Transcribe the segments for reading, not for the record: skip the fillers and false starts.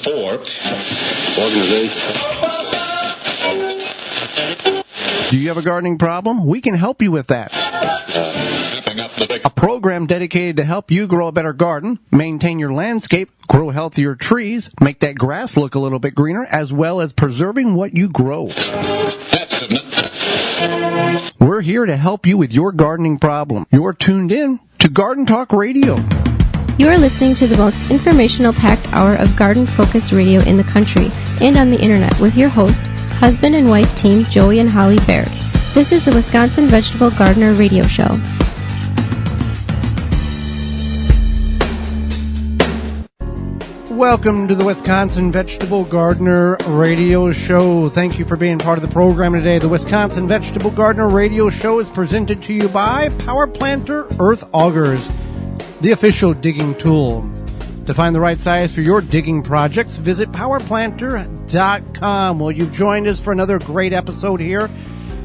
4 organization. Do you have a gardening problem? We can help you with that. A program dedicated to help you grow a better garden, maintain your landscape, grow healthier trees, make that grass look a little bit greener, as well as preserving what you grow. We're here to help you with your gardening problem. You're tuned in to Garden Talk Radio. You are listening to the most informational-packed hour of garden-focused radio in the country and on the internet with your host, husband and wife team Joey and Holly Baird. This is the Wisconsin Vegetable Gardener Radio Show. Welcome to the Wisconsin Vegetable Gardener Radio Show. Thank you for being part of the program today. The Wisconsin Vegetable Gardener Radio Show is presented to you by Power Planter Earth Augers, the official digging tool. To find the right size for your digging projects, visit powerplanter.com. Well, you've joined us for another great episode here,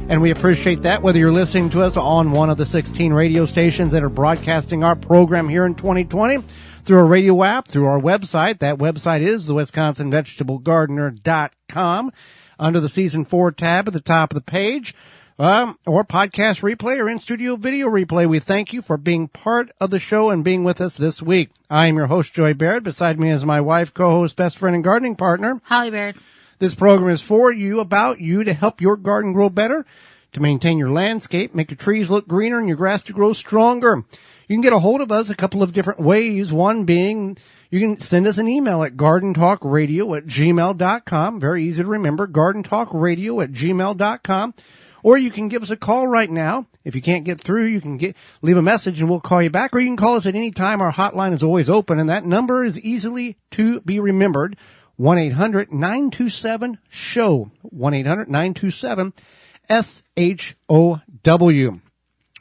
and we appreciate that, whether you're listening to us on one of the 16 radio stations that are broadcasting our program here in 2020, through our radio app, through our website. That website is the WisconsinVegetableGardener.com, under the Season 4 tab at the top of the page, or podcast replay or in-studio video replay. We thank you for being part of the show and being with us this week. I am your host, Joy Baird. Beside me is my wife, co-host, best friend, and gardening partner, Holly Baird. This program is for you, about you, to help your garden grow better, to maintain your landscape, make your trees look greener, and your grass to grow stronger. You can get a hold of us a couple of different ways. One being, you can send us an email at gardentalkradio@gmail.com. Very easy to remember, gardentalkradio@gmail.com. Or you can give us a call right now. If you can't get through, you can leave a message and we'll call you back. Or you can call us at any time. Our hotline is always open, and that number is easily to be remembered. 1-800-927-SHOW. 1-800-927-SHOW.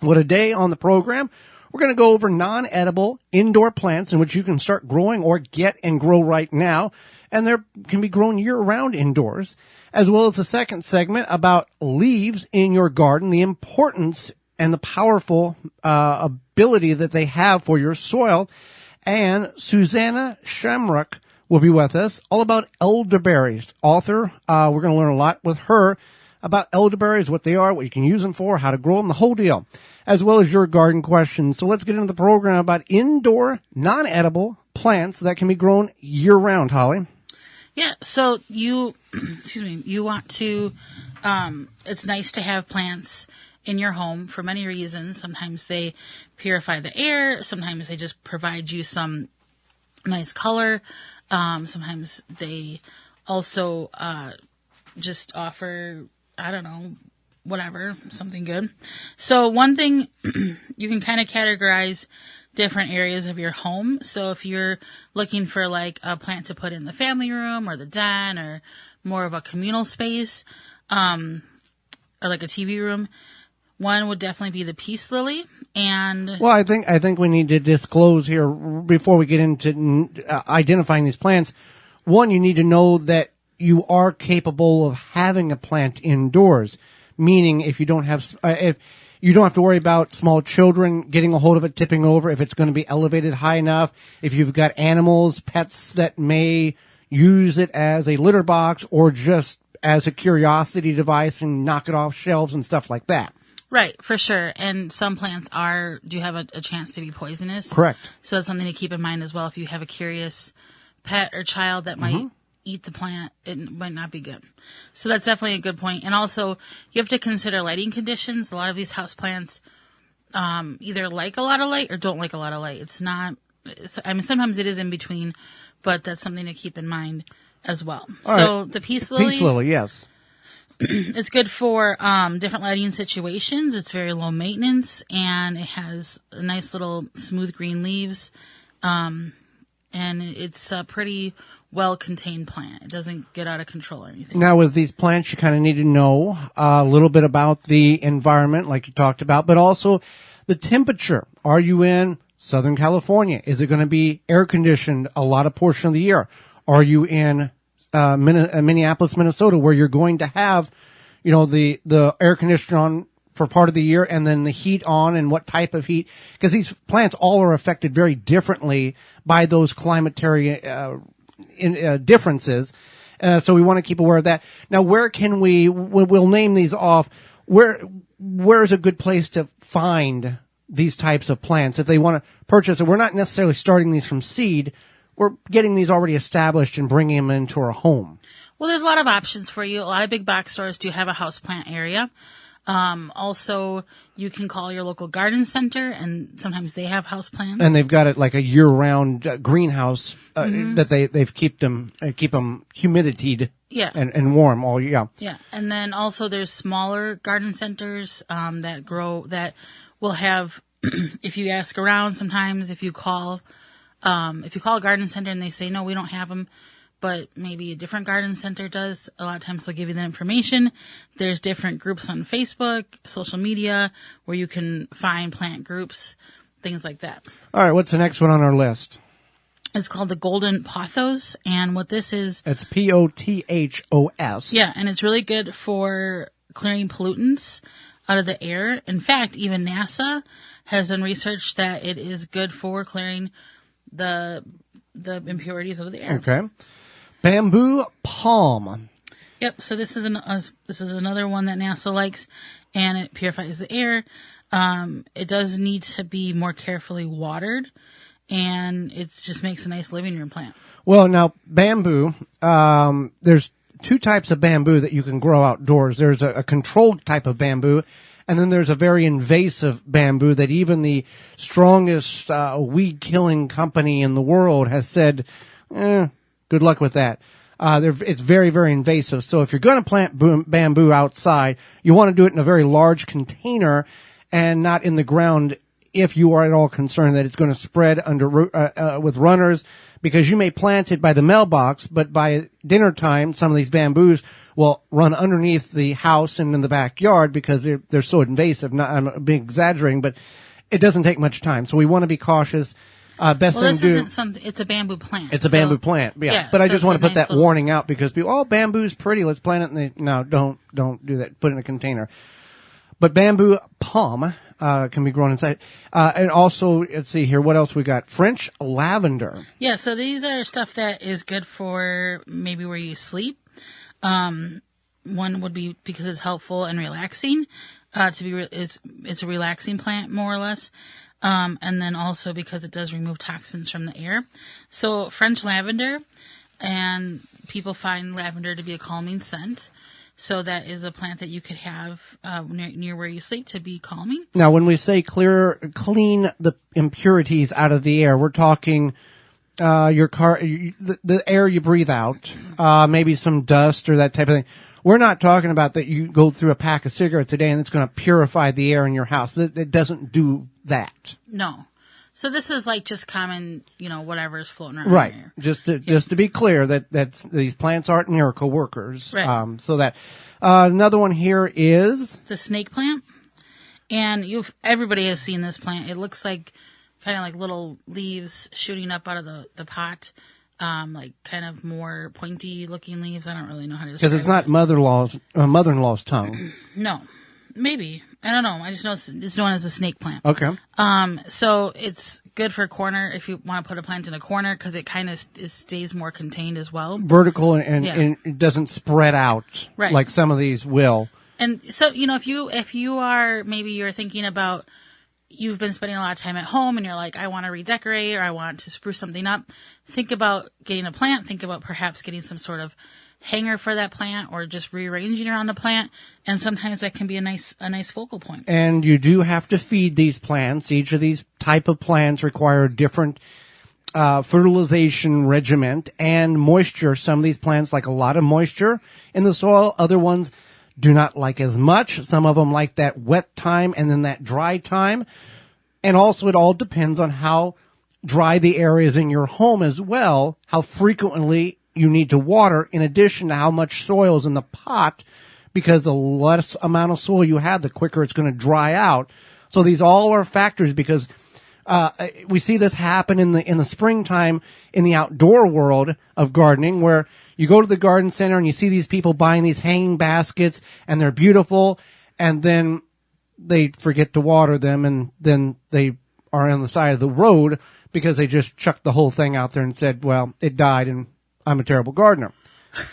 Well, today on the program, we're going to go over non-edible indoor plants in which you can start growing or get and grow right now, and they can be grown year-round indoors, as well as the second segment about leaves in your garden, the importance and the powerful ability that they have for your soil. And Susannah Shmurak will be with us, all about elderberries. Author, we're going to learn a lot with her about elderberries, what they are, what you can use them for, how to grow them, the whole deal, as well as your garden questions. So let's get into the program about indoor non-edible plants that can be grown year-round, Holly. Yeah, so you want to, it's nice to have plants in your home for many reasons. Sometimes they purify the air. Sometimes they just provide you some nice color. Sometimes they also just offer, I don't know, whatever, something good. So one thing, you can kind of categorize different areas of your home. So if you're looking for like a plant to put in the family room or the den or more of a communal space, or like a TV room, one would definitely be the peace lily. And well, I think we need to disclose here before we get into identifying these plants. One, you need to know that you are capable of having a plant indoors, meaning if you don't have you don't have to worry about small children getting a hold of it, tipping over, if it's going to be elevated high enough, if you've got animals, pets that may use it as a litter box or just as a curiosity device and knock it off shelves and stuff like that. Right, for sure. And some plants do have a chance to be poisonous. Correct. So that's something to keep in mind as well. If you have a curious pet or child that might eat the plant, it might not be good. So that's definitely a good point. And also, you have to consider lighting conditions. A lot of these houseplants either like a lot of light or don't like a lot of light. Sometimes it is in between, but that's something to keep in mind as well. So the peace lily. Peace lily, yes. It's good for different lighting situations. It's very low maintenance, and it has nice little smooth green leaves. And it's a pretty well-contained plant. It doesn't get out of control or anything. Now, with these plants, you kind of need to know a little bit about the environment, like you talked about, but also the temperature. Are you in Southern California? Is it going to be air-conditioned a lot of portion of the year? Are you in Minneapolis, Minnesota, where you're going to have, the air conditioner on for part of the year and then the heat on, and what type of heat? Because these plants all are affected very differently by those climatary differences. So we want to keep aware of that. Now, where can we'll name these off. Where is a good place to find these types of plants if they want to purchase it? We're not necessarily starting these from seed. We're getting these already established and bringing them into our home. Well, there's a lot of options for you. A lot of big box stores do have a houseplant area. Also, you can call your local garden center, and sometimes they have houseplants. And they've got it like a year-round greenhouse that they've keep them humiditied, and warm all year. Yeah, and then also there's smaller garden centers that will have. If you ask around, sometimes if you call a garden center and they say no, we don't have them, but maybe a different garden center does, a lot of times they'll give you the information. There's different groups on Facebook, social media, where you can find plant groups, things like that. All right, what's the next one on our list? It's called the golden pothos, and what this is... It's Pothos. Yeah, and it's really good for clearing pollutants out of the air. In fact, even NASA has done research that it is good for clearing the impurities out of the air. Okay. Bamboo palm. Yep. So this is another one that NASA likes, and it purifies the air. It does need to be more carefully watered, and it just makes a nice living room plant. Well, now bamboo. There's two types of bamboo that you can grow outdoors. There's a controlled type of bamboo, and then there's a very invasive bamboo that even the strongest weed-killing company in the world has said, good luck with that. It's very, very invasive. So if you're going to plant bamboo outside, you want to do it in a very large container and not in the ground if you are at all concerned that it's going to spread with runners, because you may plant it by the mailbox, but by dinner time, some of these bamboos will run underneath the house and in the backyard because they're so invasive. I'm being exaggerating, but it doesn't take much time. So we want to be cautious. Best thing to do. Isn't something. It's a bamboo plant. It's a bamboo plant. Yeah. But I just want to put that warning out because people, bamboo's pretty. Let's plant it. And don't do that. Put it in a container. But bamboo palm can be grown inside. And also, let's see here. What else we got? French lavender. Yeah. So these are stuff that is good for maybe where you sleep. One would be because it's helpful and relaxing. It's a relaxing plant more or less. And then also because it does remove toxins from the air. So French lavender, and people find lavender to be a calming scent. So that is a plant that you could have near where you sleep to be calming. Now, when we say clean the impurities out of the air, we're talking your car, the air you breathe out, maybe some dust or that type of thing. We're not talking about that you go through a pack of cigarettes a day and it's going to purify the air in your house. It doesn't do that. No. So this is like just common, whatever is floating around. Right. Here. Just to be clear that these plants aren't miracle workers. Right. So that another one here is the snake plant, and everybody has seen this plant. It looks like kind of like little leaves shooting up out of the pot. Like kind of more pointy looking leaves. I don't really know how to describe it. Because it's not mother-in-law's tongue. No, maybe. I don't know. I just know it's known as a snake plant. Okay. So it's good for a corner if you want to put a plant in a corner because it kind of stays more contained as well. Vertical and it doesn't spread out like some of these will. And so, if you are, maybe you're thinking about, you've been spending a lot of time at home and you're like, I want to redecorate or I want to spruce something up. Think about getting a plant. Think about perhaps getting some sort of hanger for that plant or just rearranging around the plant. And sometimes that can be a nice focal point. And you do have to feed these plants. Each of these type of plants require a different fertilization regimen and moisture. Some of these plants like a lot of moisture in the soil. Other ones do not like as much. Some of them like that wet time and then that dry time. And also it all depends on how dry the air is in your home as well, how frequently you need to water, in addition to how much soil is in the pot, because the less amount of soil you have, the quicker it's going to dry out. So these all are factors because we see this happen in the springtime in the outdoor world of gardening, where you go to the garden center and you see these people buying these hanging baskets and they're beautiful, and then they forget to water them, and then they are on the side of the road because they just chucked the whole thing out there and said, well, it died and I'm a terrible gardener.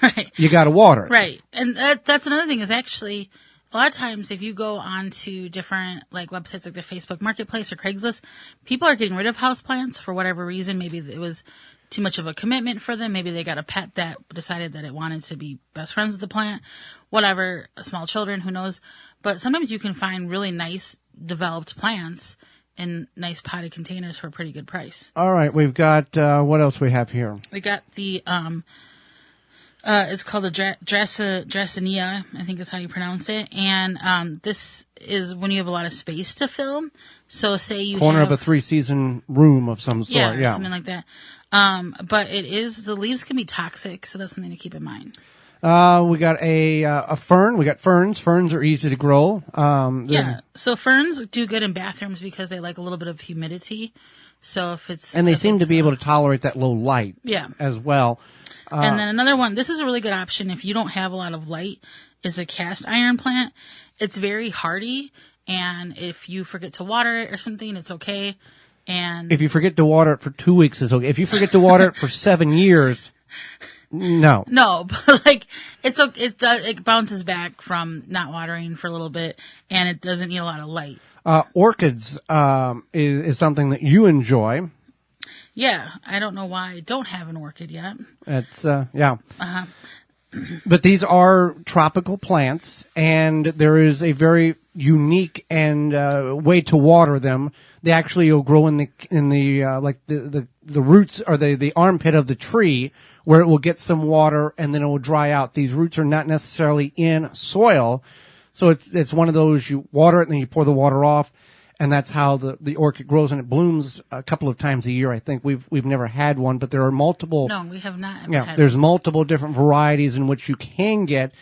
Right. You got to water it. Right. And that's another thing is actually a lot of times if you go onto different like websites like the Facebook Marketplace or Craigslist, people are getting rid of houseplants for whatever reason. Maybe it was too much of a commitment for them. Maybe they got a pet that decided that it wanted to be best friends with the plant. Whatever, small children, who knows. But sometimes you can find really nice developed plants in nice potted containers for a pretty good price. All right. We've got, what else we have here? We got the, it's called the Dracaena, I think is how you pronounce it. And this is when you have a lot of space to fill. So say you Corner have of a 3-season room of some sort. yeah, Yeah. something like that. But the leaves can be toxic, so that's something to keep in mind. We got a fern. We got ferns. Ferns are easy to grow. Yeah. So ferns do good in bathrooms because they like a little bit of humidity. So if it's and they seem to be able to tolerate that low light. Yeah. As well. And then another one, this is a really good option if you don't have a lot of light, is a cast iron plant. It's very hardy, and if you forget to water it or something, it's okay. And if you forget to water it for 2 weeks, it's okay. If you forget to water it for 7 years, no. No, but like it bounces back from not watering for a little bit, and it doesn't need a lot of light. Orchids is something that you enjoy. Yeah, I don't know why I don't have an orchid yet. It's yeah. But these are tropical plants, and there is a very unique and way to water them. They actually will grow in the like the roots or the armpit of the tree, where it will get some water and then it will dry out. These roots are not necessarily in soil, so it's one of those you water it and then you pour the water off, and that's how the orchid grows, and it blooms a couple of times a year. I think we've never had one, but there are multiple. No, we have not. Yeah, there's multiple different varieties in which you can get.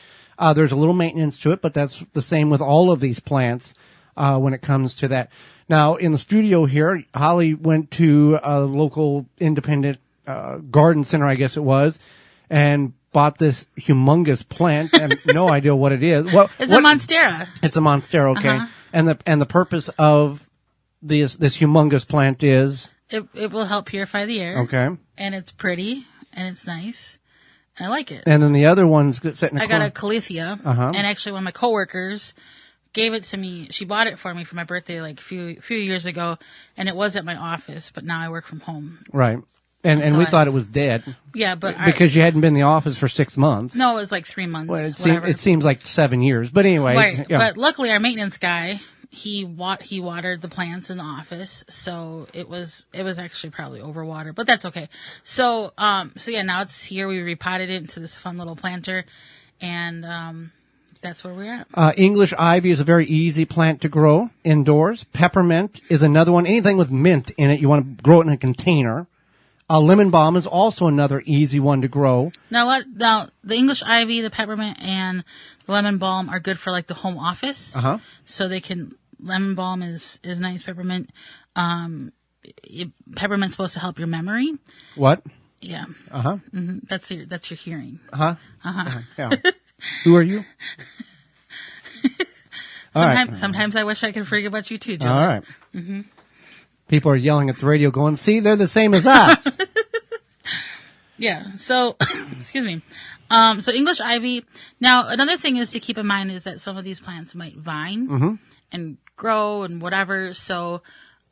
There's a little maintenance to it, but that's the same with all of these plants when it comes to that. Now, in the studio here, Holly went to a local independent garden center, I guess it was, and bought this humongous plant. And no idea what it is. It's a Monstera. It's a Monstera, okay. And the purpose of this humongous plant is it will help purify the air. Okay. And it's pretty and it's nice. And I like it. And then the other one's sitting. I got a Calathea, and actually one of my coworkers gave it to me. She bought it for me for my birthday like a few years ago, and it was at my office, but now I work from home. Right. And So we thought it was dead. Yeah, but because you hadn't been in the office for 6 months. No, it was like 3 months. Well, whatever. it seems like 7 years, but anyway. Right. Yeah. But luckily, our maintenance guy he watered the plants in the office, so it was actually probably overwatered, but that's okay. So yeah, now it's here. We repotted it into this fun little planter, and that's where we're at. English ivy is a very easy plant to grow indoors. Peppermint is another one. Anything with mint in it, you want to grow it in a container. Lemon balm is also another easy one to grow. Now the English ivy, the peppermint, and the lemon balm are good for like the home office. So they can. Lemon balm is nice. Peppermint, peppermint's supposed to help your memory. What? Yeah. Mm-hmm. That's your hearing. Yeah. Who are you? Sometimes I wish I could forget about you too, Joe. All right. Mm-hmm. People are yelling at the radio going, see, they're the same as us. Yeah. So, excuse me. So English ivy. Now, another thing is to keep in mind is that some of these plants might vine and grow and whatever. So,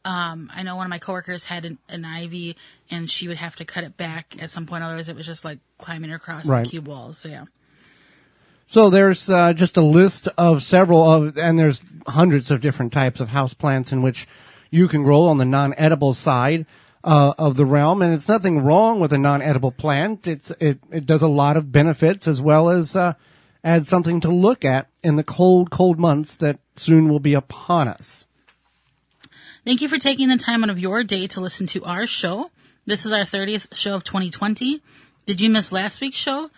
I know one of my coworkers had an ivy and she would have to cut it back at some point. Otherwise, it was just like climbing across the cube walls. So, yeah. So there's just a list of several and there's hundreds of different types of house plants in which you can grow on the non-edible side of the realm, and it's nothing wrong with a non-edible plant. It does a lot of benefits as well as add something to look at in the cold months that soon will be upon us. Thank you for taking the time out of your day to listen to our show. This is our 30th show of 2020. Did you miss last week's show?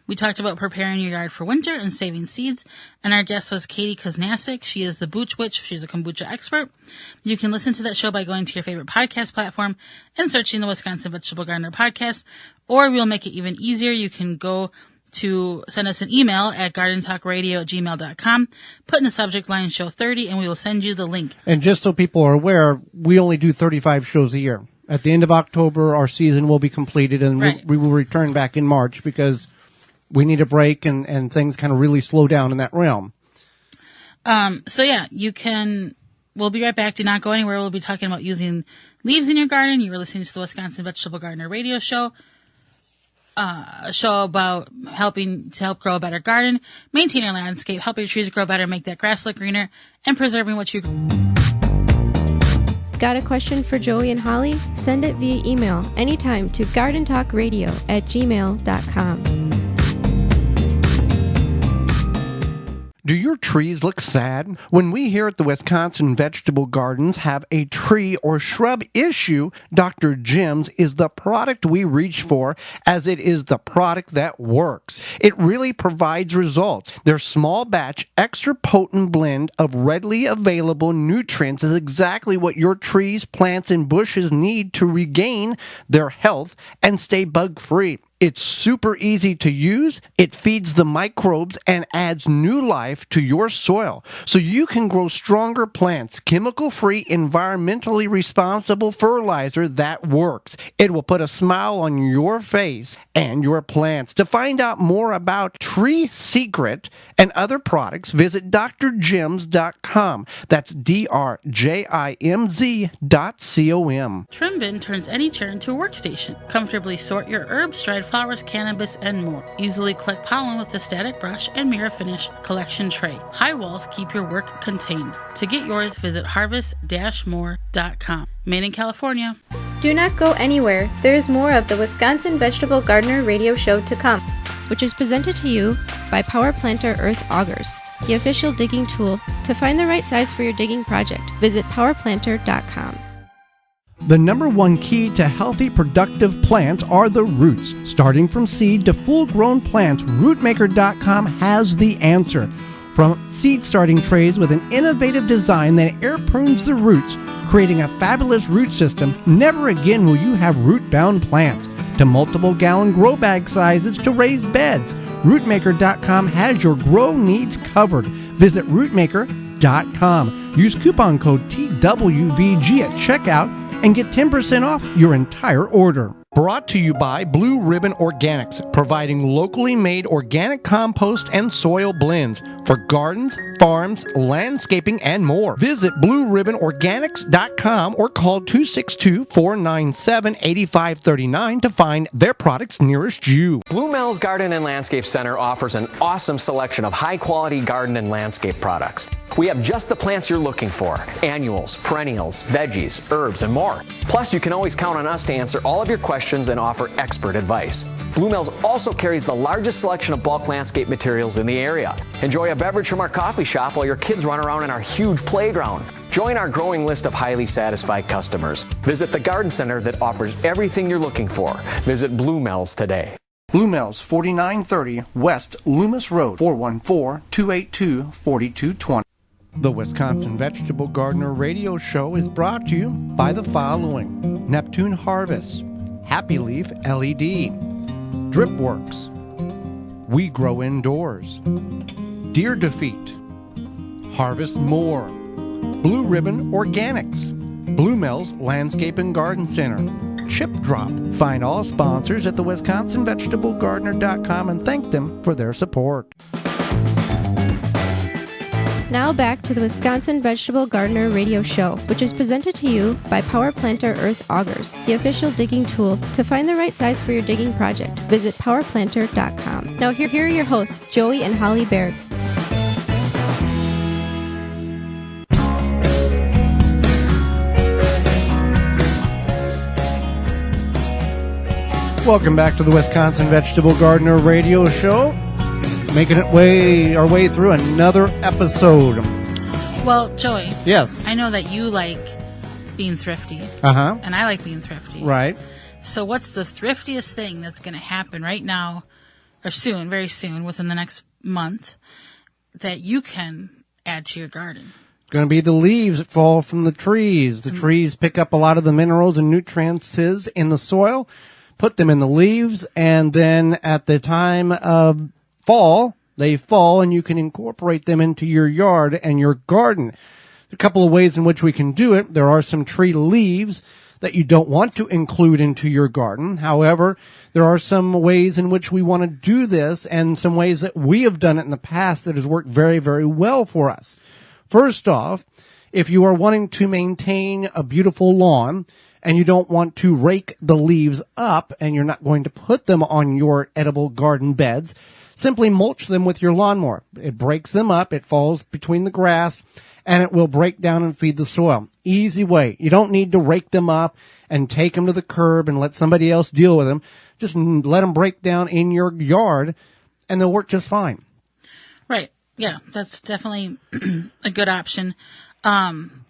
We talked about preparing your yard for winter and saving seeds, and our guest was Katie Koznasik. She is the Booch Witch. She's a kombucha expert. You can listen to that show by going to your favorite podcast platform and searching the Wisconsin Vegetable Gardener podcast, or we'll make it even easier. You can go to send us an email at gardentalkradio@gmail.com, put in the subject line show 30, and we will send you the link. And just so people are aware, we only do 35 shows a year. At the end of October, our season will be completed, and Right. we will return back in March because we need a break and things kind of really slow down in that realm. So yeah, we'll be right back. Do not go anywhere. We'll be talking about using leaves in your garden. You were listening to the Wisconsin Vegetable Gardener radio show. A show about helping to help grow a better garden, maintain your landscape, help your trees grow better, make that grass look greener, and preserving what you. Got a question for Joey and Holly? Send it via email anytime to gardentalkradio@gmail.com. Do your trees look sad? When we here at the Wisconsin Vegetable Gardens have a tree or shrub issue, Dr. Jim's is the product we reach for, as it is the product that works. It really provides results. Their small batch, extra potent blend of readily available nutrients is exactly what your trees, plants, and bushes need to regain their health and stay bug-free. It's super easy to use, it feeds the microbes and adds new life to your soil, so you can grow stronger plants. Chemical-free, environmentally responsible fertilizer that works. It will put a smile on your face and your plants. To find out more about Tree Secret and other products, visit drjims.com. That's drjimz.com. Trim bin turns any chair into a workstation. Comfortably sort your herbs, dried flowers, cannabis, and more. Easily collect pollen with the static brush and mirror finish collection tray. High walls keep your work contained. To get yours, visit harvest-more.com. Made in California. Do not go anywhere. There is more of the Wisconsin Vegetable Gardener radio show to come, which is presented to you by Power Planter Earth Augers, the official digging tool. To find the right size for your digging project, visit powerplanter.com. The number one key to healthy, productive plants are the roots. Starting from seed to full-grown plants, rootmaker.com has the answer. From seed starting trays with an innovative design that air prunes the roots, creating a fabulous root system, never again will you have root-bound plants. To multiple gallon grow bag sizes to raised beds, rootmaker.com has your grow needs covered. Visit rootmaker.com. Use coupon code TWVG at checkout and get 10% off your entire order. Brought to you by Blue Ribbon Organics, providing locally made organic compost and soil blends for gardens, farms, landscaping, and more. Visit blueribbonorganics.com or call 262-497-8539 to find their products nearest you. Blue Mel's Garden and Landscape Center offers an awesome selection of high-quality garden and landscape products. We have just the plants you're looking for: annuals, perennials, veggies, herbs, and more. Plus, you can always count on us to answer all of your questions and offer expert advice. Blue Mel's also carries the largest selection of bulk landscape materials in the area. Enjoy a beverage from our coffee shop while your kids run around in our huge playground. Join our growing list of highly satisfied customers. Visit the garden center that offers everything you're looking for. Visit Blue Mel's today. Blue Mel's, 4930 West Loomis Road, 414-282-4220. The Wisconsin Vegetable Gardener radio show is brought to you by the following: Neptune Harvest, Happy Leaf LED, Dripworks, We Grow Indoors, Deer Defeat, Harvest More, Blue Ribbon Organics, Blue Mel's Landscape and Garden Center, Chip Drop. Find all sponsors at the WisconsinVegetableGardener.com and thank them for their support. Now back to the Wisconsin Vegetable Gardener radio show, which is presented to you by Power Planter Earth Augers, the official digging tool. To find the right size for your digging project, visit powerplanter.com. Now here are your hosts, Joey and Holly Baird. Welcome back to the Wisconsin Vegetable Gardener radio show. Making our way through another episode. Well, Joey. Yes. I know that you like being thrifty. Uh-huh. And I like being thrifty. Right. So what's the thriftiest thing that's going to happen right now, or soon, very soon, within the next month, that you can add to your garden? Going to be the leaves that fall from the trees. The trees pick up a lot of the minerals and nutrients in the soil, put them in the leaves, and then at the time of fall, they fall, and you can incorporate them into your yard and your garden. A couple of ways in which we can do it. There are some tree leaves that you don't want to include into your garden. However, there are some ways in which we want to do this and some ways that we have done it in the past that has worked very, very well for us. First off, if you are wanting to maintain a beautiful lawn and you don't want to rake the leaves up and you're not going to put them on your edible garden beds, simply mulch them with your lawnmower. It breaks them up, it falls between the grass, and it will break down and feed the soil. Easy way. You don't need to rake them up and take them to the curb and let somebody else deal with them. Just let them break down in your yard, and they'll work just fine. Right. Yeah, that's definitely a good option.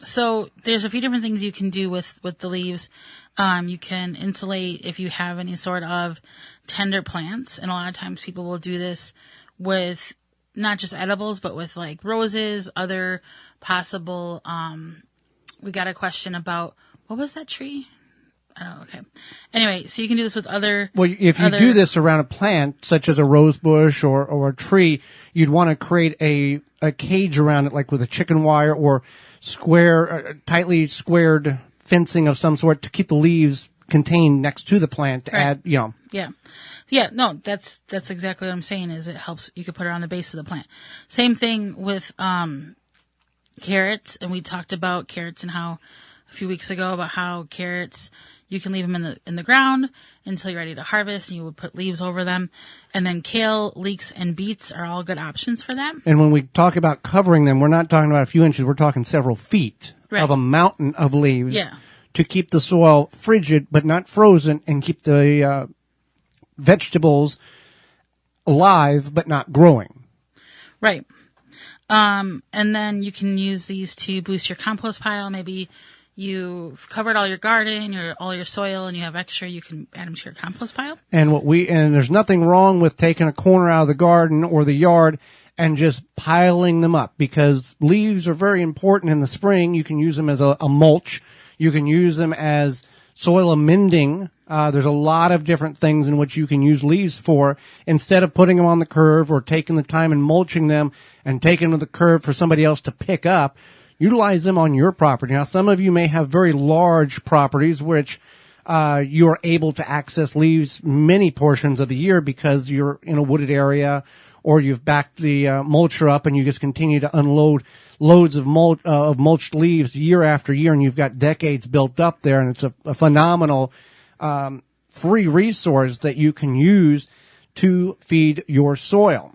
So there's a few different things you can do with the leaves. You can insulate if you have any sort of tender plants, and a lot of times people will do this with not just edibles, but with like roses, other possible, we got a question about, what was that tree? Oh, okay. Anyway, so you can do this with other. Well, if you do this around a plant, such as a rose bush or a tree, you'd want to create a cage around it, like with a chicken wire or tightly squared fencing of some sort to keep the leaves contained next to the plant to add, Yeah. Yeah, no, that's exactly what I'm saying is it helps. You could put it on the base of the plant. Same thing with, carrots. And we talked about carrots and how a few weeks ago about how carrots, you can leave them in the ground until you're ready to harvest, and you would put leaves over them. And then kale, leeks, and beets are all good options for that. And when we talk about covering them, we're not talking about a few inches. We're talking several feet of a mountain of leaves to keep the soil frigid but not frozen and keep the vegetables alive but not growing. Right. And then you can use these to boost your compost pile. Maybe you've covered all your garden, all your soil, and you have extra, you can add them to your compost pile. And there's nothing wrong with taking a corner out of the garden or the yard and just piling them up, because leaves are very important in the spring. You can use them as a mulch. You can use them as soil amending. There's a lot of different things in which you can use leaves for, instead of putting them on the curb or taking the time and mulching them and taking them to the curb for somebody else to pick up. Utilize them on your property. Now, some of you may have very large properties which you are able to access leaves many portions of the year because you're in a wooded area, or you've backed the mulcher up and you just continue to unload loads of mulched leaves year after year, and you've got decades built up there, and it's a phenomenal free resource that you can use to feed your soil.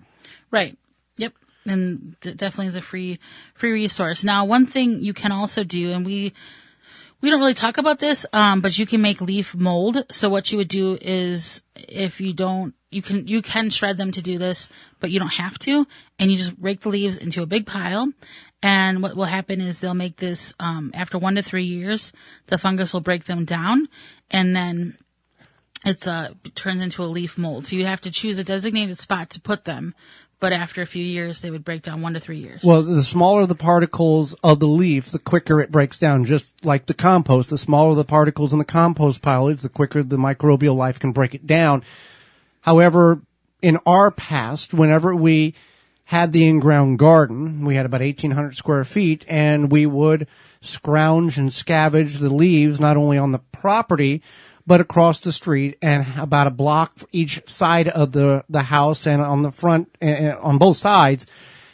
Right. Yep. And definitely is a free resource. Now, one thing you can also do, and we don't really talk about this, but you can make leaf mold. So what you would do is, if you don't, you can shred them to do this, but you don't have to, and you just rake the leaves into a big pile. And what will happen is they'll make this, after 1 to 3 years, the fungus will break them down, and then it turns into a leaf mold. So you have to choose a designated spot to put them, but after a few years, they would break down 1 to 3 years. Well, the smaller the particles of the leaf, the quicker it breaks down. Just like the compost, the smaller the particles in the compost pile is, the quicker the microbial life can break it down. However, in our past, whenever we had the in-ground garden, we had about 1,800 square feet, and we would scrounge and scavenge the leaves, not only on the property, but across the street, and about a block for each side of the house, and on the front, on both sides.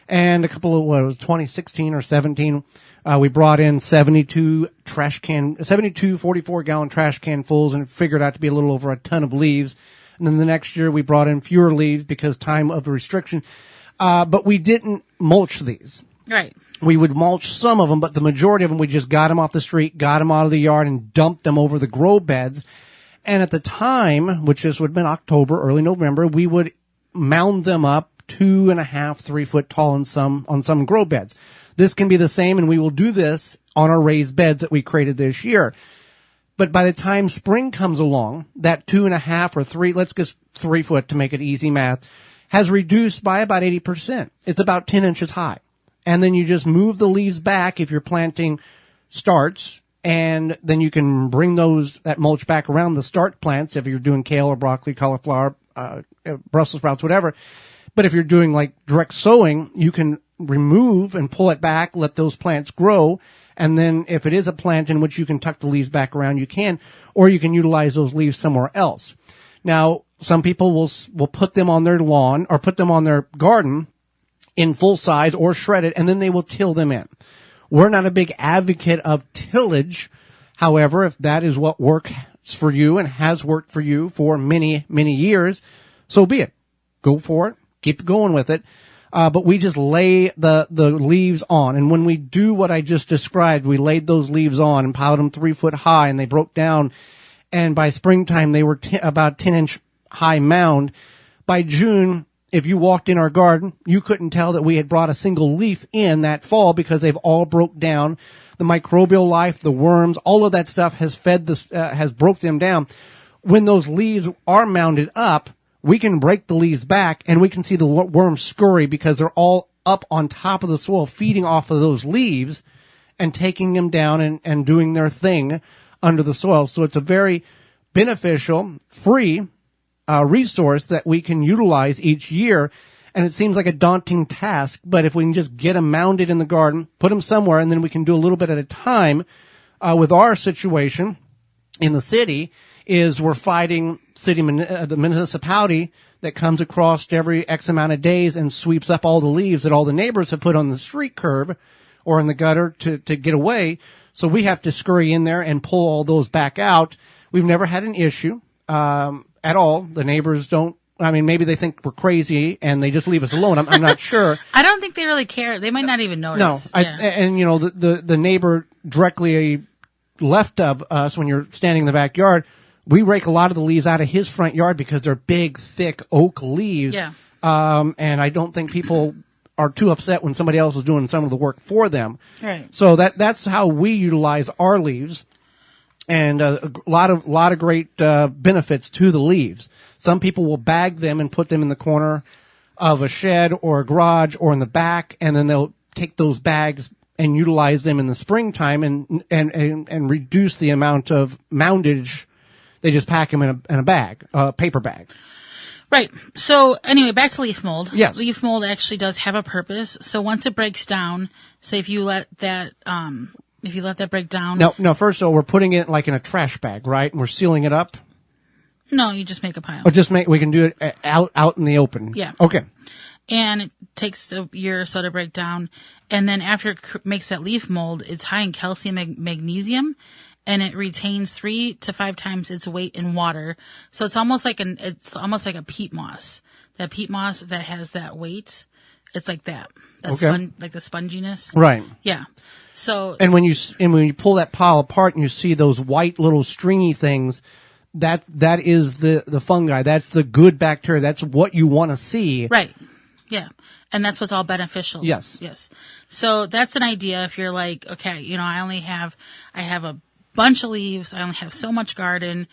And a couple of, 2016 or 17, we brought in 72 44-gallon trash can fulls, and it figured out to be a little over a ton of leaves. And then the next year we brought in fewer leaves because time of the restriction. But we didn't mulch these. Right. We would mulch some of them, but the majority of them, we just got them off the street, got them out of the yard, and dumped them over the grow beds. And at the time, which this would have been October, early November, we would mound them up 2.5, 3 foot tall on some grow beds. This can be the same, and we will do this on our raised beds that we created this year. But by the time spring comes along, that 2.5 or 3, let's just 3 foot to make it easy math, has reduced by about 80%. It's about 10 inches high. And then you just move the leaves back if you're planting starts, and then you can bring that mulch back around the start plants if you're doing kale or broccoli, cauliflower, Brussels sprouts, whatever. But if you're doing like direct sowing, you can remove and pull it back, let those plants grow. And then if it is a plant in which you can tuck the leaves back around, you can, or you can utilize those leaves somewhere else. Now, some people will put them on their lawn or put them on their garden in full size or shredded, and then they will till them in. We're not a big advocate of tillage. However, if that is what works for you and has worked for you for many, many years, so be it. Go for it. Keep going with it. But we just lay the leaves on. And when we do what I just described, we laid those leaves on and piled them 3 foot high, and they broke down. And by springtime, they were about 10-inch high mound. By June, if you walked in our garden, you couldn't tell that we had brought a single leaf in that fall because they've all broke down. The microbial life, the worms, all of that stuff has has broke them down. When those leaves are mounded up, we can break the leaves back and we can see the worms scurry because they're all up on top of the soil, feeding off of those leaves and taking them down and doing their thing under the soil. So it's a very beneficial, free resource that we can utilize each year. And it seems like a daunting task, but if we can just get them mounded in the garden, put them somewhere, and then we can do a little bit at a time. With our situation in the city, is we're fighting the municipality that comes across every X amount of days and sweeps up all the leaves that all the neighbors have put on the street curb or in the gutter to get away. So we have to scurry in there and pull all those back out. We've never had an issue at all. The neighbors don't. I mean, maybe they think we're crazy and they just leave us alone. I'm not sure. I don't think they really care. They might not even notice. No, and you know, the neighbor directly left of us when you're standing in the backyard, we rake a lot of the leaves out of his front yard because they're big, thick oak leaves. Yeah. And I don't think people are too upset when somebody else is doing some of the work for them. Right. So that's how we utilize our leaves. And a lot of great benefits to the leaves. Some people will bag them and put them in the corner of a shed or a garage or in the back, and then they'll take those bags and utilize them in the springtime and reduce the amount of moundage. They just pack them in a bag, a paper bag. Right. So anyway, back to leaf mold. Yes. Leaf mold actually does have a purpose. So once it breaks down, so if you let that break down. No, first of all, we're putting it like in a trash bag, right? And we're sealing it up. No, you just make a pile. Or we can do it out in the open. Yeah. Okay. And it takes a year or so to break down. And then after it makes that leaf mold, it's high in calcium and magnesium, and it retains 3 to 5 times its weight in water. So it's almost like a peat moss. That peat moss that has that weight, it's like that. That's okay. like the sponginess. Right. Yeah. So and when you pull that pile apart and you see those white little stringy things, that is the fungi. That's the good bacteria. That's what you want to see. Right. Yeah. And that's what's all beneficial. Yes. Yes. So that's an idea if you're like, okay, I have a bunch of leaves. I only have so much garden.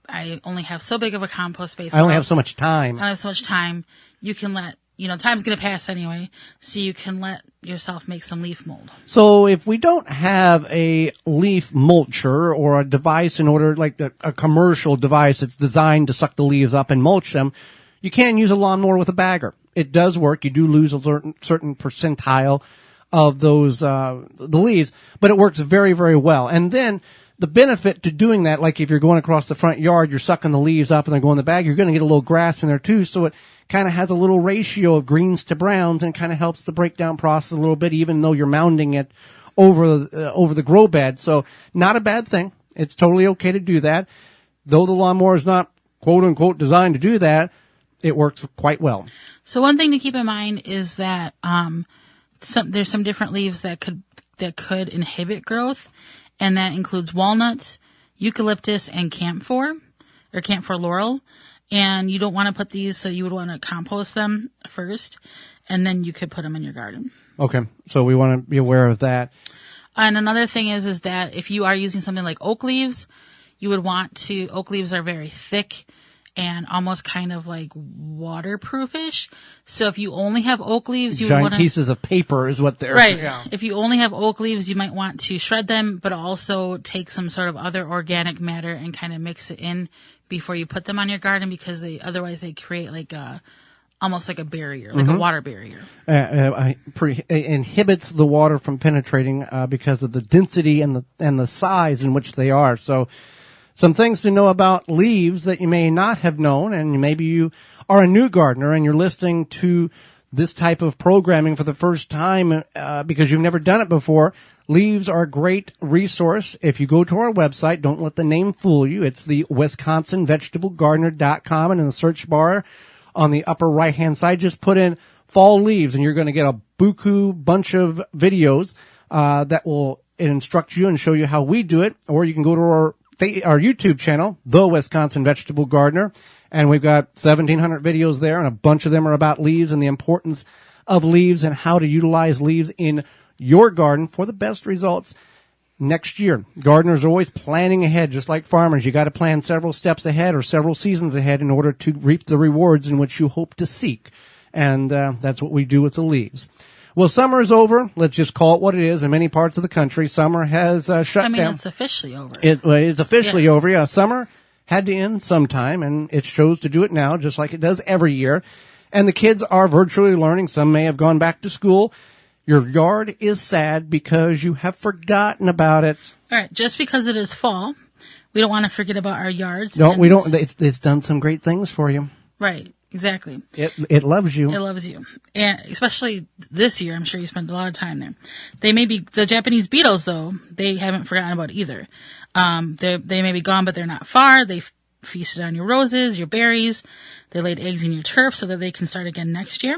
I only have so big of a compost space. I only have so much time. I have so much time. You can let, time's going to pass anyway. So you can let yourself make some leaf mold. So if we don't have a leaf mulcher or a device in order, like a commercial device that's designed to suck the leaves up and mulch them, you can use a lawnmower with a bagger. It does work. You do lose a certain percentile of those, the leaves, but it works very, very well. And then the benefit to doing that, like if you're going across the front yard, you're sucking the leaves up and they're going in the bag, you're going to get a little grass in there too. So it kind of has a little ratio of greens to browns and kind of helps the breakdown process a little bit, even though you're mounding it over the grow bed. So not a bad thing. It's totally okay to do that. Though the lawnmower is not quote unquote designed to do that, it works quite well. So one thing to keep in mind is that there's some different leaves that could inhibit growth, and that includes walnuts, eucalyptus, and camphor laurel. And you don't want to put these, so you would want to compost them first, and then you could put them in your garden. Okay, so we want to be aware of that. And another thing is that if you are using something like oak leaves, you would want to. Oak leaves are very thick and almost kind of like waterproofish. So if you only have oak leaves, you giant pieces of paper is what they're right. Yeah. If you only have oak leaves, you might want to shred them, but also take some sort of other organic matter and kind of mix it in before you put them on your garden, because otherwise they create like a almost like a barrier, like a water barrier. Inhibits the water from penetrating because of the density and the size in which they are. So some things to know about leaves that you may not have known, and maybe you are a new gardener and you're listening to this type of programming for the first time because you've never done it before. Leaves are a great resource. If you go to our website, don't let the name fool you. It's the WisconsinVegetableGardener.com, and in the search bar on the upper right-hand side, just put in fall leaves, and you're going to get a bunch of videos that will instruct you and show you how we do it. Or you can go to our YouTube channel, The Wisconsin Vegetable Gardener, and we've got 1,700 videos there, and a bunch of them are about leaves and the importance of leaves and how to utilize leaves in your garden for the best results next year. Gardeners are always planning ahead, just like farmers. You got to plan several steps ahead or several seasons ahead in order to reap the rewards in which you hope to seek. And that's what we do with the leaves. Well, summer is over. Let's just call it what it is. In many parts of the country, summer has shut down. It's officially over. It's officially over. Yeah, summer had to end sometime, and it chose to do it now, just like it does every year. And the kids are virtually learning. Some may have gone back to school. Your yard is sad because you have forgotten about it. All right. Just because it is fall, we don't want to forget about our yards. No, we don't. It's done some great things for you. Right. Exactly. It loves you. It loves you. And especially this year, I'm sure you spent a lot of time there. They may be, the Japanese beetles though, they haven't forgotten about it either. They may be gone, but they're not far. They feasted on your roses, your berries. They laid eggs in your turf so that they can start again next year.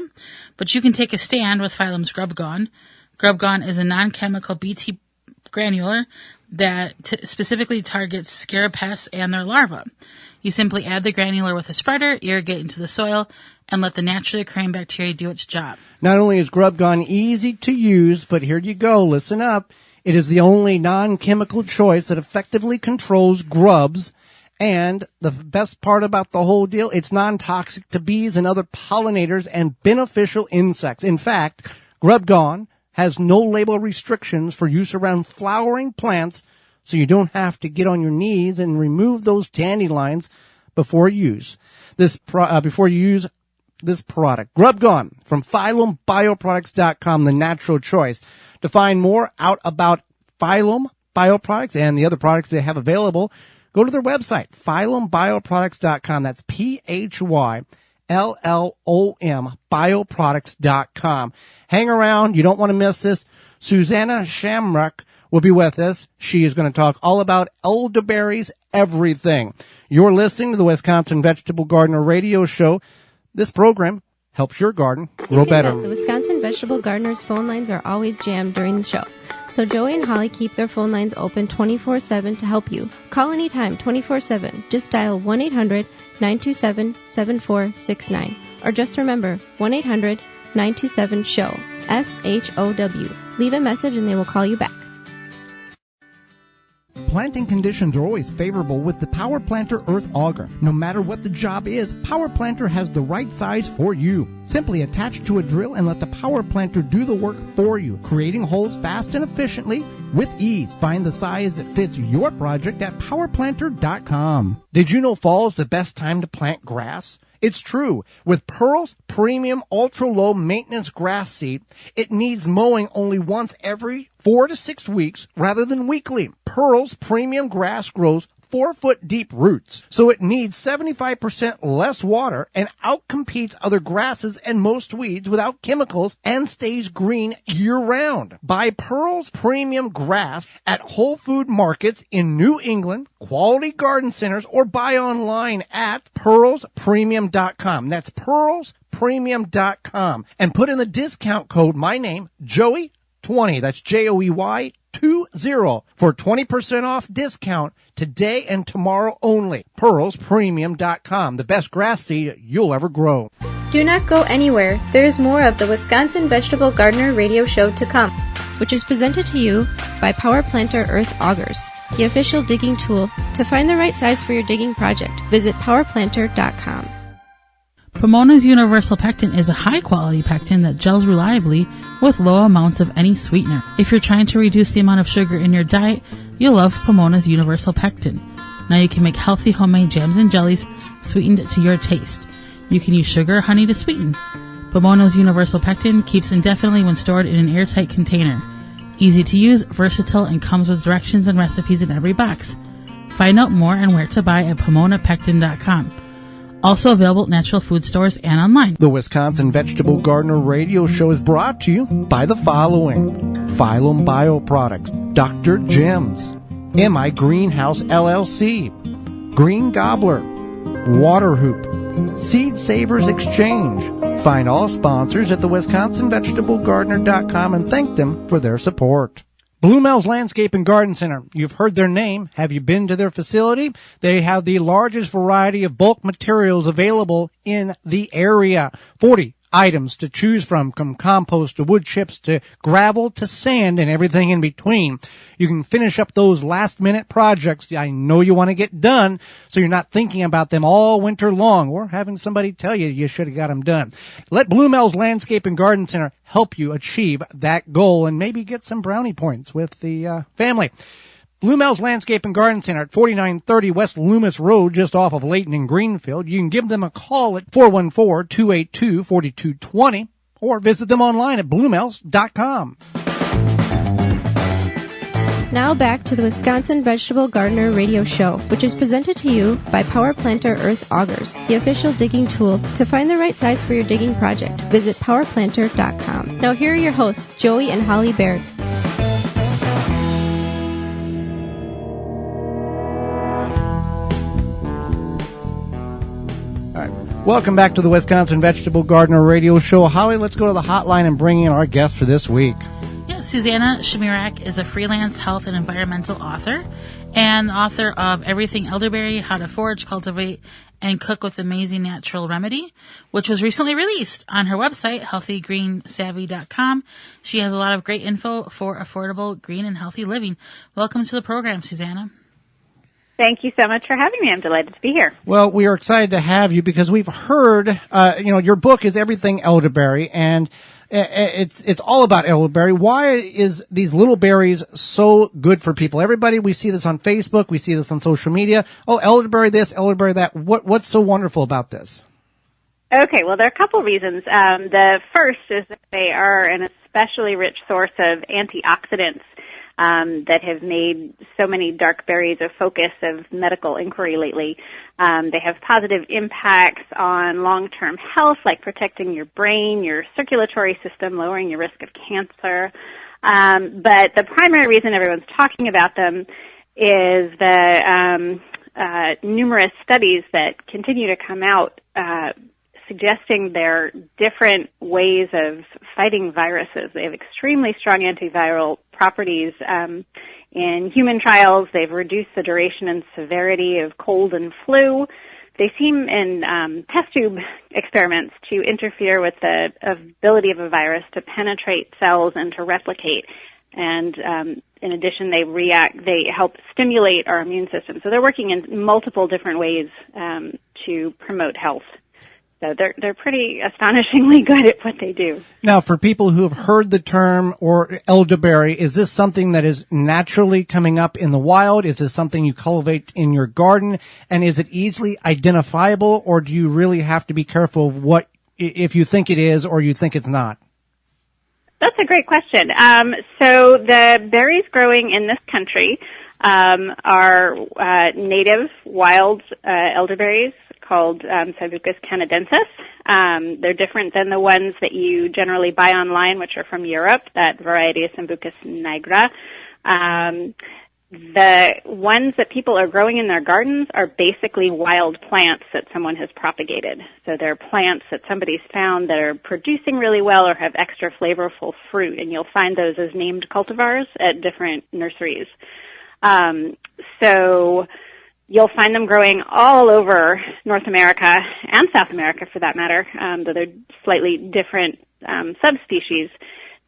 But you can take a stand with Phylum's Grub Gone. Grub Gone is a non-chemical BT granular that specifically targets scarab pests and their larvae. You simply add the granular with a spreader, irrigate into the soil, and let the naturally occurring bacteria do its job. Not only is Grub Gone easy to use, but here you go, listen up. It is the only non-chemical choice that effectively controls grubs. And the best part about the whole deal, it's non-toxic to bees and other pollinators and beneficial insects. In fact, Grub Gone has no label restrictions for use around flowering plants, so you don't have to get on your knees and remove those dandelions before you use this product. Grub Gone from PhylumBioproducts.com, the natural choice. To find more out about Phylum Bioproducts and the other products they have available, go to their website, PhylumBioproducts.com. That's PhylLLOM bioproducts.com. Hang around. You don't want to miss this. Susannah Shmurak will be with us. She is going to talk all about elderberries, everything. You're listening to the Wisconsin Vegetable Gardener Radio Show. This program helps your garden grow better. The Wisconsin Vegetable Gardeners phone lines are always jammed during the show. So Joey and Holly keep their phone lines open 24/7 to help you. Call anytime 24/7. Just dial 1-800-927-7469. Or just remember 1-800-927-SHOW. SHOW. Leave a message and they will call you back. Planting conditions are always favorable with the Power Planter Earth Auger. No matter what the job is, Power Planter has the right size for you. Simply attach to a drill and let the Power Planter do the work for you, creating holes fast and efficiently with ease. Find the size that fits your project at PowerPlanter.com. Did you know fall is the best time to plant grass? It's true. With Pearl's Premium Ultra-Low Maintenance Grass Seed, it needs mowing only once every 4 to 6 weeks rather than weekly. Pearl's Premium Grass grows 4-foot deep roots, so it needs 75% less water and outcompetes other grasses and most weeds without chemicals and stays green year-round. Buy Pearl's Premium Grass at Whole Food Markets in New England, quality garden centers, or buy online at pearlspremium.com. That's pearlspremium.com. And put in the discount code, my name, Joey20. That's Joey20 for 20% off discount today and tomorrow only. Pearlspremium.com, the best grass seed you'll ever grow. Do not go anywhere. There is more of the Wisconsin Vegetable Gardener Radio Show to come, which is presented to you by Power Planter Earth Augers, the official digging tool. To find the right size for your digging project, visit powerplanter.com. Pomona's Universal Pectin is a high-quality pectin that gels reliably with low amounts of any sweetener. If you're trying to reduce the amount of sugar in your diet, you'll love Pomona's Universal Pectin. Now you can make healthy homemade jams and jellies sweetened to your taste. You can use sugar or honey to sweeten. Pomona's Universal Pectin keeps indefinitely when stored in an airtight container. Easy to use, versatile, and comes with directions and recipes in every box. Find out more and where to buy at PomonaPectin.com. Also available at natural food stores and online. The Wisconsin Vegetable Gardener Radio Show is brought to you by the following: Phylum Bioproducts, Dr. Jim's, MI Greenhouse LLC, Green Gobbler, Water Hoop, Seed Savers Exchange. Find all sponsors at the WisconsinVegetableGardener.com and thank them for their support. Bluemel's Landscape and Garden Center. You've heard their name. Have you been to their facility? They have the largest variety of bulk materials available in the area. 40 items to choose from compost to wood chips to gravel to sand and everything in between. You can finish up those last-minute projects I know you want to get done, so you're not thinking about them all winter long or having somebody tell you you should have got them done. Let Bluemel's Landscape and Garden Center help you achieve that goal and maybe get some brownie points with the family. Bluemel's Landscape and Garden Center at 4930 West Loomis Road, just off of Layton and Greenfield. You can give them a call at 414-282-4220 or visit them online at bluemels.com. Now back to the Wisconsin Vegetable Gardener Radio Show, which is presented to you by Power Planter Earth Augers, the official digging tool. To find the right size for your digging project, visit powerplanter.com. Now here are your hosts, Joey and Holly Baird. Welcome back to the Wisconsin Vegetable Gardener Radio Show. Holly, let's go to the hotline and bring in our guest for this week. Yeah, Susannah Shmurak is a freelance health and environmental author and author of Everything Elderberry, How to Forage, Cultivate, and Cook with Amazing Natural Remedy, which was recently released on her website, healthygreensavvy.com. She has a lot of great info for affordable, green, and healthy living. Welcome to the program, Susannah. Thank you so much for having me. I'm delighted to be here. Well, we are excited to have you because we've heard, your book is Everything Elderberry, and it's all about elderberry. Why is these little berries so good for people? Everybody, we see this on Facebook, we see this on social media. Oh, elderberry this, elderberry that. What's so wonderful about this? Okay, well, there are a couple reasons. The first is that they are an especially rich source of antioxidants that have made so many dark berries a focus of medical inquiry lately. They have positive impacts on long-term health, like protecting your brain, your circulatory system, lowering your risk of cancer. But the primary reason everyone's talking about them is the numerous studies that continue to come out suggesting they're different ways of fighting viruses. They have extremely strong antiviral properties. In human trials, they've reduced the duration and severity of cold and flu. They seem in test tube experiments to interfere with the ability of a virus to penetrate cells and to replicate. And in addition, they help stimulate our immune system. So they're working in multiple different ways to promote health. So they're pretty astonishingly good at what they do. Now, for people who have heard the term or elderberry, is this something that is naturally coming up in the wild? Is this something you cultivate in your garden? And is it easily identifiable, or do you really have to be careful of what if you think it is or you think it's not? That's a great question. So the berries growing in this country are native wild elderberries called Sambucus canadensis. They're different than the ones that you generally buy online, which are from Europe. That variety is Sambucus nigra. The ones that people are growing in their gardens are basically wild plants that someone has propagated. So they're plants that somebody's found that are producing really well or have extra flavorful fruit, and you'll find those as named cultivars at different nurseries. So you'll find them growing all over North America and South America, for that matter, though they're slightly different subspecies.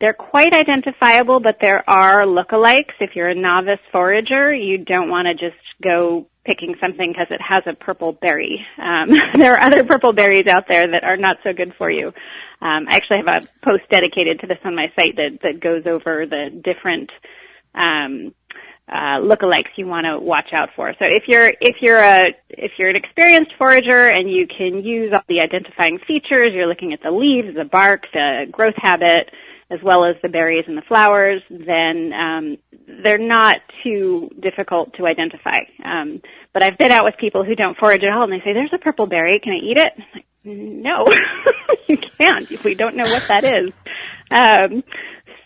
They're quite identifiable, but there are lookalikes. If you're a novice forager, you don't want to just go picking something because it has a purple berry. There are other purple berries out there that are not so good for you. I actually have a post dedicated to this on my site that goes over the different lookalikes you want to watch out for. So if you're an experienced forager and you can use all the identifying features, you're looking at the leaves, the bark, the growth habit, as well as the berries and the flowers, then they're not too difficult to identify. But I've been out with people who don't forage at all, and they say, "There's a purple berry. Can I eat it?" I'm like, no, you can't if we don't know what that is.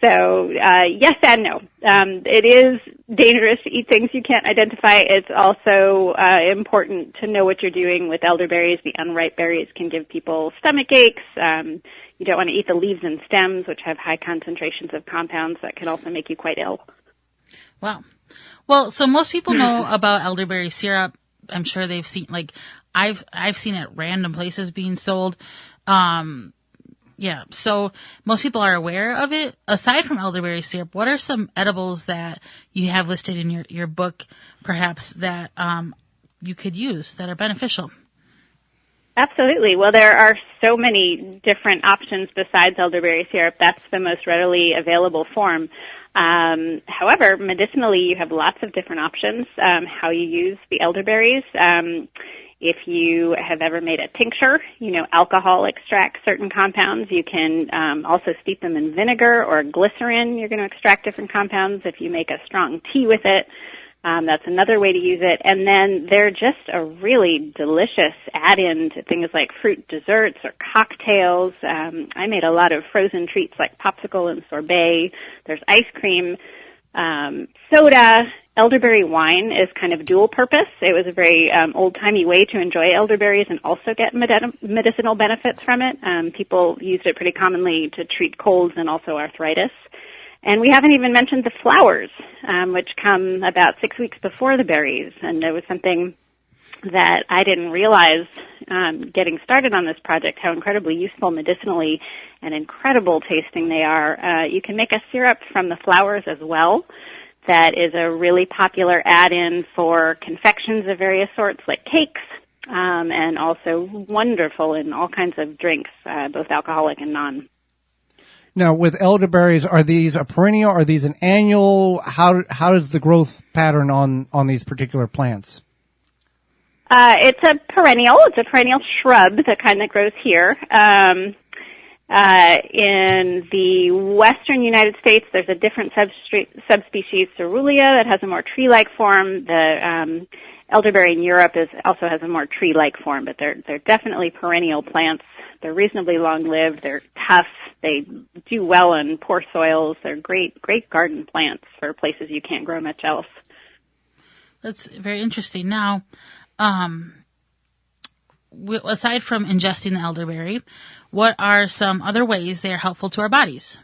So yes and no. It is dangerous to eat things you can't identify. It's also important to know what you're doing with elderberries. The unripe berries can give people stomach aches. You don't want to eat the leaves and stems, which have high concentrations of compounds that can also make you quite ill. Wow. Well, so most people know about elderberry syrup. I'm sure they've seen, like, I've seen it at random places being sold. Yeah, so most people are aware of it. Aside from elderberry syrup, what are some edibles that you have listed in your book, perhaps, that you could use that are beneficial? Absolutely. Well, there are so many different options besides elderberry syrup. That's the most readily available form. However, medicinally, you have lots of different options how you use the elderberries. If you have ever made a tincture, alcohol extracts certain compounds. You can also steep them in vinegar or glycerin. You're going to extract different compounds. If you make a strong tea with it, that's another way to use it. And then they're just a really delicious add-in to things like fruit desserts or cocktails. I made a lot of frozen treats like popsicle and sorbet. There's ice cream, soda. Elderberry wine is kind of dual purpose. It was a very old-timey way to enjoy elderberries and also get medicinal benefits from it. People used it pretty commonly to treat colds and also arthritis. And we haven't even mentioned the flowers, which come about 6 weeks before the berries. And there was something that I didn't realize getting started on this project, how incredibly useful medicinally and incredible tasting they are. You can make a syrup from the flowers as well. That is a really popular add-in for confections of various sorts, like cakes, and also wonderful in all kinds of drinks, both alcoholic and non. Now, with elderberries, are these a perennial? Are these an annual? How is the growth pattern on these particular plants? It's a perennial. It's a perennial shrub, the kind that grows here. In the western United States, there's a different subspecies, Cerulean, that has a more tree-like form. The elderberry in Europe also has a more tree-like form, but they're definitely perennial plants. They're reasonably long-lived. They're tough. They do well in poor soils. They're great garden plants for places you can't grow much else. That's very interesting. Now, aside from ingesting the elderberry, what are some other ways they are helpful to our bodies?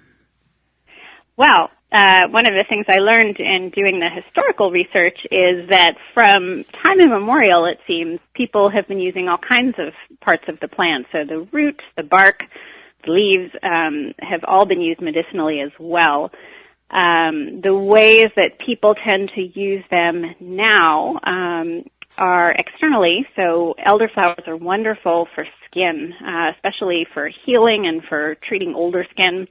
Well, one of the things I learned in doing the historical research is that from time immemorial, it seems, people have been using all kinds of parts of the plant. So the roots, the bark, the leaves have all been used medicinally as well. The ways that people tend to use them now are externally. So elderflowers are wonderful for skin, especially for healing and for treating older skin.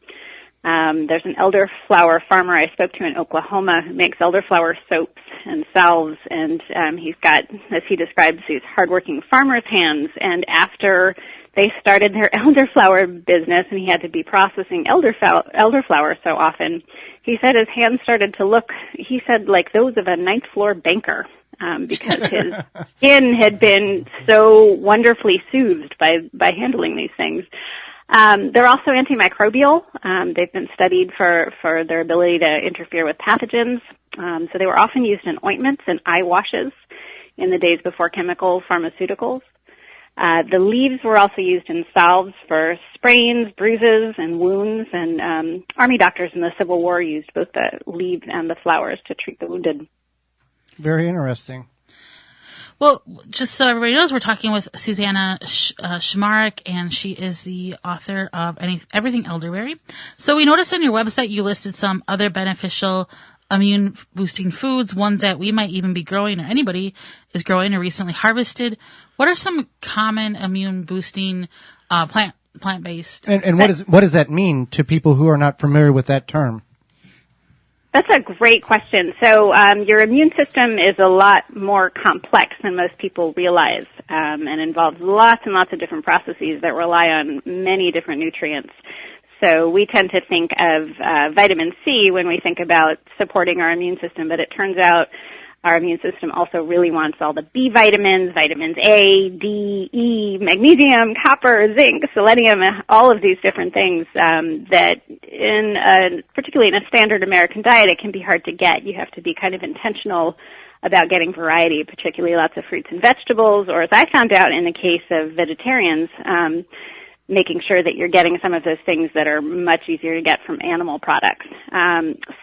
There's an elderflower farmer I spoke to in Oklahoma who makes elderflower soaps and salves, and he's got, as he describes, these hardworking farmers' hands. And after they started their elderflower business, and he had to be processing elderflower so often, he said his hands started to look, he said, like those of a ninth floor banker. Because his skin had been so wonderfully soothed by handling these things. They're also antimicrobial. They've been studied for their ability to interfere with pathogens. So they were often used in ointments and eye washes in the days before chemical pharmaceuticals. The leaves were also used in salves for sprains, bruises, and wounds. And army doctors in the Civil War used both the leaves and the flowers to treat the wounded. Very interesting. Well, just so everybody knows, we're talking with Susannah Shmurak, and she is the author of Everything Elderberry. So we noticed on your website you listed some other beneficial immune-boosting foods, ones that we might even be growing or anybody is growing or recently harvested. What are some common immune-boosting plant-based? And what does that mean to people who are not familiar with that term? That's a great question. So your immune system is a lot more complex than most people realize, and involves lots and lots of different processes that rely on many different nutrients. So we tend to think of vitamin C when we think about supporting our immune system, but it turns out our immune system also really wants all the B vitamins, vitamins A, D, E, magnesium, copper, zinc, selenium, all of these different things that particularly in a standard American diet, it can be hard to get. You have to be kind of intentional about getting variety, particularly lots of fruits and vegetables, or as I found out in the case of vegetarians, making sure that you're getting some of those things that are much easier to get from animal products.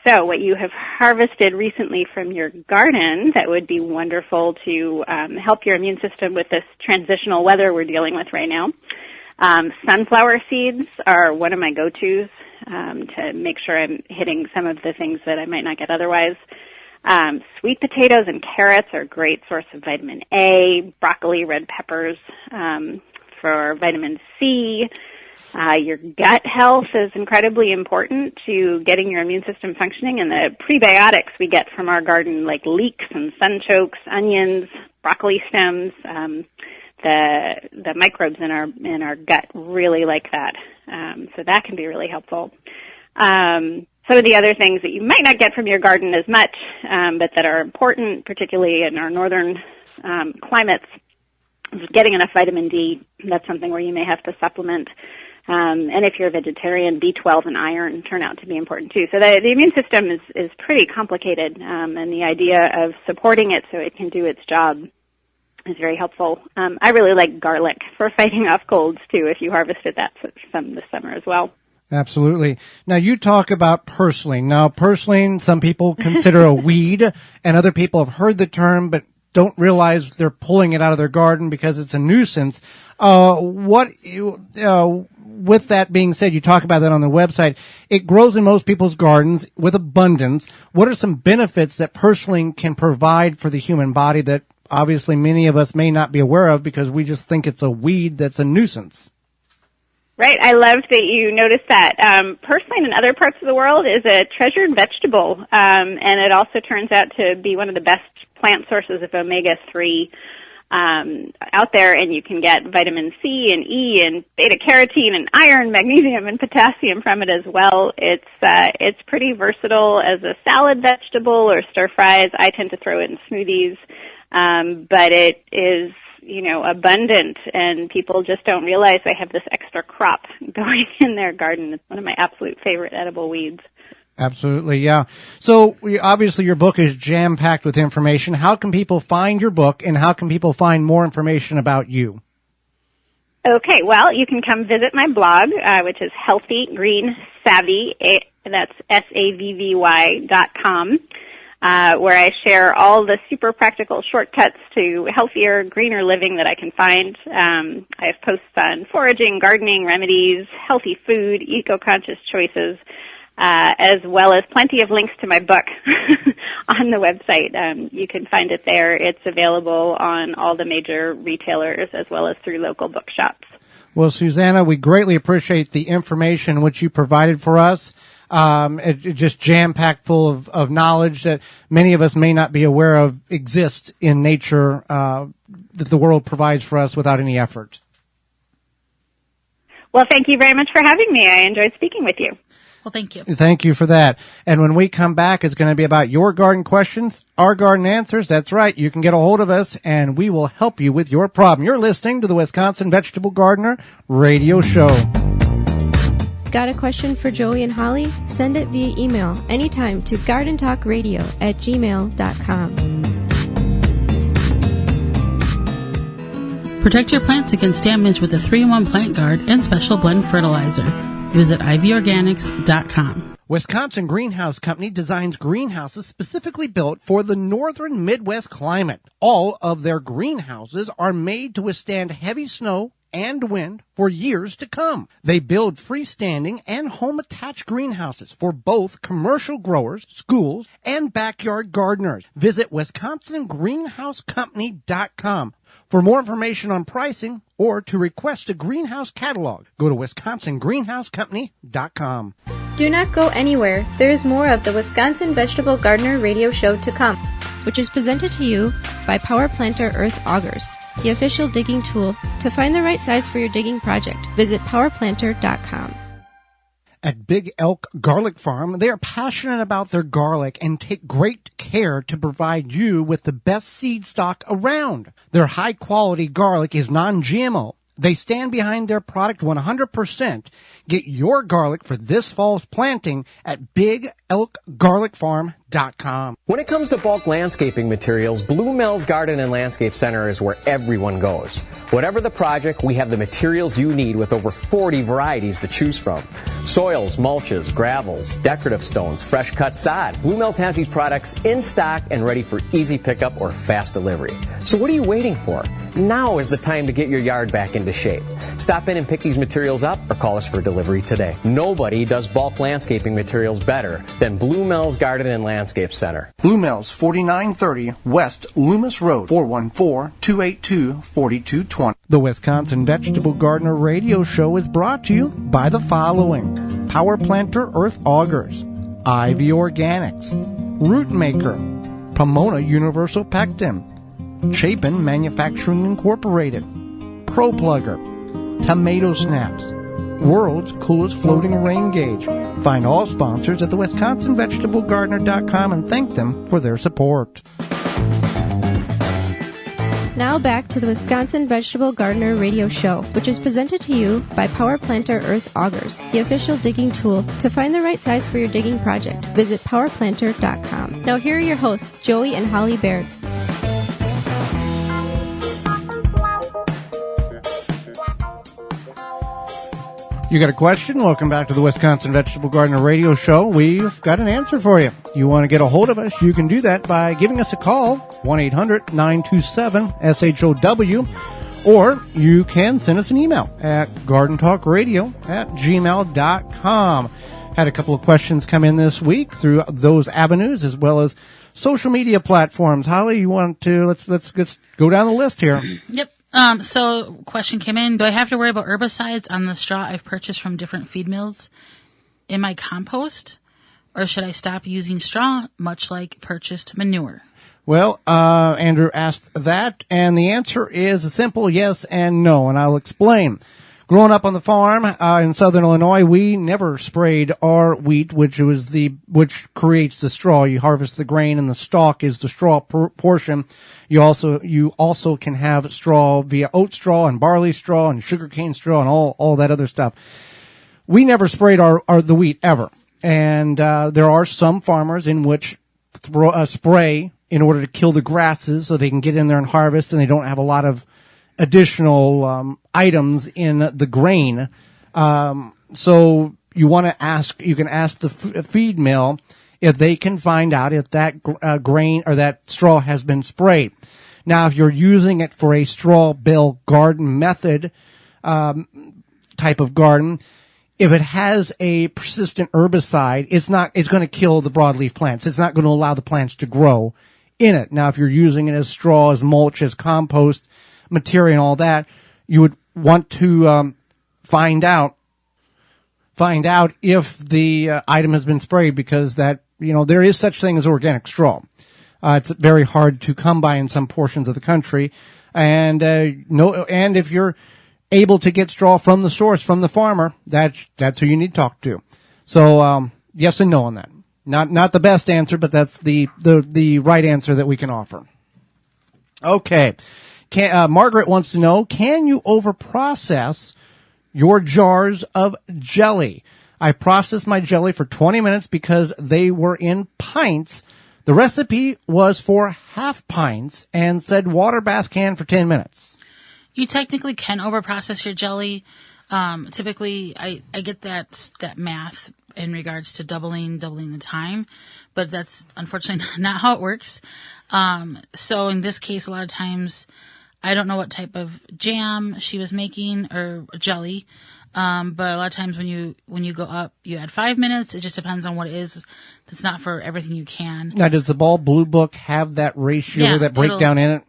So what you have harvested recently from your garden that would be wonderful to help your immune system with this transitional weather we're dealing with right now. Sunflower seeds are one of my go-tos to make sure I'm hitting some of the things that I might not get otherwise. Sweet potatoes and carrots are a great source of vitamin A, broccoli, red peppers, for vitamin C. Your gut health is incredibly important to getting your immune system functioning, and the prebiotics we get from our garden, like leeks and sunchokes, onions, broccoli stems, the microbes in our gut really like that. So that can be really helpful. Some of the other things that you might not get from your garden as much, but that are important, particularly in our northern climates, getting enough vitamin D. That's something where you may have to supplement. And if you're a vegetarian, B12 and iron turn out to be important too. So the immune system is pretty complicated, and the idea of supporting it so it can do its job is very helpful. I really like garlic for fighting off colds too, if you harvested that some this summer as well. Absolutely. Now, you talk about purslane. Now, purslane, some people consider a weed, and other people have heard the term but don't realize they're pulling it out of their garden because it's a nuisance. With that being said, you talk about that on the website. It grows in most people's gardens with abundance. What are some benefits that purslane can provide for the human body that obviously many of us may not be aware of because we just think it's a weed that's a nuisance? Right. I love that you noticed that. Purslane in other parts of the world is a treasured vegetable, and it also turns out to be one of the best plant sources of omega-3 out there, and you can get vitamin C and E and beta-carotene and iron, magnesium, and potassium from it as well. It's pretty versatile as a salad vegetable or stir-fries. I tend to throw it in smoothies, but it is abundant, and people just don't realize they have this extra crop going in their garden. It's one of my absolute favorite edible weeds. Absolutely, yeah. So obviously your book is jam-packed with information. How can people find your book, and how can people find more information about you? Okay, well, you can come visit my blog, which is Healthy Green Savvy. That's SAVVY.com. Where I share all the super practical shortcuts to healthier, greener living that I can find. I have posts on foraging, gardening, remedies, healthy food, eco-conscious choices, as well as plenty of links to my book on the website. You can find it there. It's available on all the major retailers as well as through local bookshops. Well, Susannah, we greatly appreciate the information which you provided for us. It just jam-packed full of knowledge that many of us may not be aware of exist in nature, that the world provides for us without any effort. Well, thank you very much for having me. I enjoyed speaking with you. Well, thank you. Thank you for that. And when we come back, it's going to be about your garden questions, our garden answers. That's right. You can get a hold of us, and we will help you with your problem. You're listening to the Wisconsin Vegetable Gardener Radio Show. Got a question for Joey and Holly? Send it via email anytime to gardentalkradio@gmail.com. Protect your plants against damage with a 3-in-1 plant guard and special blend fertilizer. Visit ivorganics.com. Wisconsin Greenhouse Company designs greenhouses specifically built for the northern Midwest climate. All of their greenhouses are made to withstand heavy snow and wind for years to come. They build freestanding and home-attached greenhouses for both commercial growers, schools, and backyard gardeners. Visit WisconsinGreenhouseCompany.com. For more information on pricing or to request a greenhouse catalog, go to WisconsinGreenhouseCompany.com. Do not go anywhere. There is more of the Wisconsin Vegetable Gardener radio show to come, which is presented to you by Power Planter Earth Augers, the official digging tool. To find the right size for your digging project, visit powerplanter.com. At Big Elk Garlic Farm, they are passionate about their garlic and take great care to provide you with the best seed stock around. Their high-quality garlic is non-GMO. They stand behind their product 100%. Get your garlic for this fall's planting at BigElkGarlicFarm.com. When it comes to bulk landscaping materials, Blue Mills Garden and Landscape Center is where everyone goes. Whatever the project, we have the materials you need with over 40 varieties to choose from. Soils, mulches, gravels, decorative stones, fresh cut sod. Blue Mills has these products in stock and ready for easy pickup or fast delivery. So what are you waiting for? Now is the time to get your yard back into shape. Stop in and pick these materials up or call us for delivery today. Nobody does bulk landscaping materials better than Blue Mills Garden and Landscape Center. Blue Mills, 4930 West Loomis Road, 414-282-4220. The Wisconsin Vegetable Gardener Radio Show is brought to you by the following: Power Planter Earth Augers, Ivy Organics, Root Maker, Pomona Universal Pectin, Chapin Manufacturing Incorporated, Pro Plugger, Tomato Snaps, World's Coolest Floating Rain Gauge. Find all sponsors at the WisconsinVegetableGardener.com and thank them for their support. Now back to the Wisconsin Vegetable Gardener Radio Show, which is presented to you by Power Planter Earth Augers, the official digging tool. To find the right size for your digging project, visit powerplanter.com. Now here are your hosts, Joey and Holly Baird. You got a question? Welcome back to the Wisconsin Vegetable Gardener Radio Show. We've got an answer for you. You want to get a hold of us, you can do that by giving us a call, 1-800-927-SHOW, or you can send us an email at gardentalkradio@gmail.com. Had a couple of questions come in this week through those avenues as well as social media platforms. Holly, you want to, let's go down the list here. Yep. So question came in. Do I have to worry about herbicides on the straw I've purchased from different feed mills in my compost? Or should I stop using straw, much like purchased manure? Well, Andrew asked that, and the answer is a simple yes and no, and I'll explain. Growing up on the farm in southern Illinois, we never sprayed our wheat, which creates the straw. You harvest the grain, and the stalk is the straw portion. You also can have straw via oat straw and barley straw and sugarcane straw and all that other stuff. We never sprayed the wheat ever, and there are some farmers in which spray in order to kill the grasses so they can get in there and harvest, and they don't have a lot of additional items in the grain. So you can ask the feed mill if they can find out if that grain or that straw has been sprayed. Now, if you're using it for a straw bale garden method type of garden, if it has a persistent herbicide, it's going to kill the broadleaf plants. It's not going to allow the plants to grow in it. Now, if you're using it as straw, as mulch, as compost material and all that, you would want to find out if the item has been sprayed, because that, there is such thing as organic straw. It's very hard to come by in some portions of the country, and and if you're able to get straw from the source, from the farmer, that's who you need to talk to. So yes and no on that. Not the best answer, but that's the right answer that we can offer. Okay. Margaret wants to know, can you overprocess your jars of jelly? I processed my jelly for 20 minutes because they were in pints. The recipe was for half pints and said water bath can for 10 minutes. You technically can overprocess your jelly. Typically, I get that math in regards to doubling the time, but that's unfortunately not how it works. So in this case, a lot of times, I don't know what type of jam she was making or jelly, but a lot of times when you go up, you add 5 minutes. It just depends on what it is. That's not for everything you can. Now, does the Ball Blue Book have that ratio, that breakdown in it?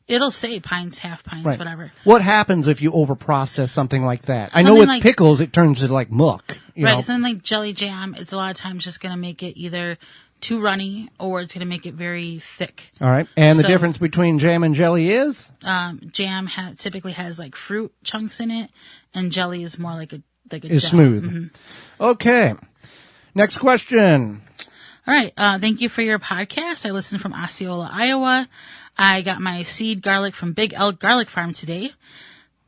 It'll say pints, half pints, right. Whatever. What happens if you overprocess something like that? I know with pickles, it turns to like muck. Right, something like jelly jam, it's a lot of times just going to make it either too runny or it's going to make it very thick. All right. And the difference between jam and jelly is? Jam typically has like fruit chunks in it, and jelly is more like a is gel. smooth. Mm-hmm. Okay. Next question. All right. Thank you for your podcast. I listened from Osceola, Iowa. I got my seed garlic from Big Elk Garlic Farm today.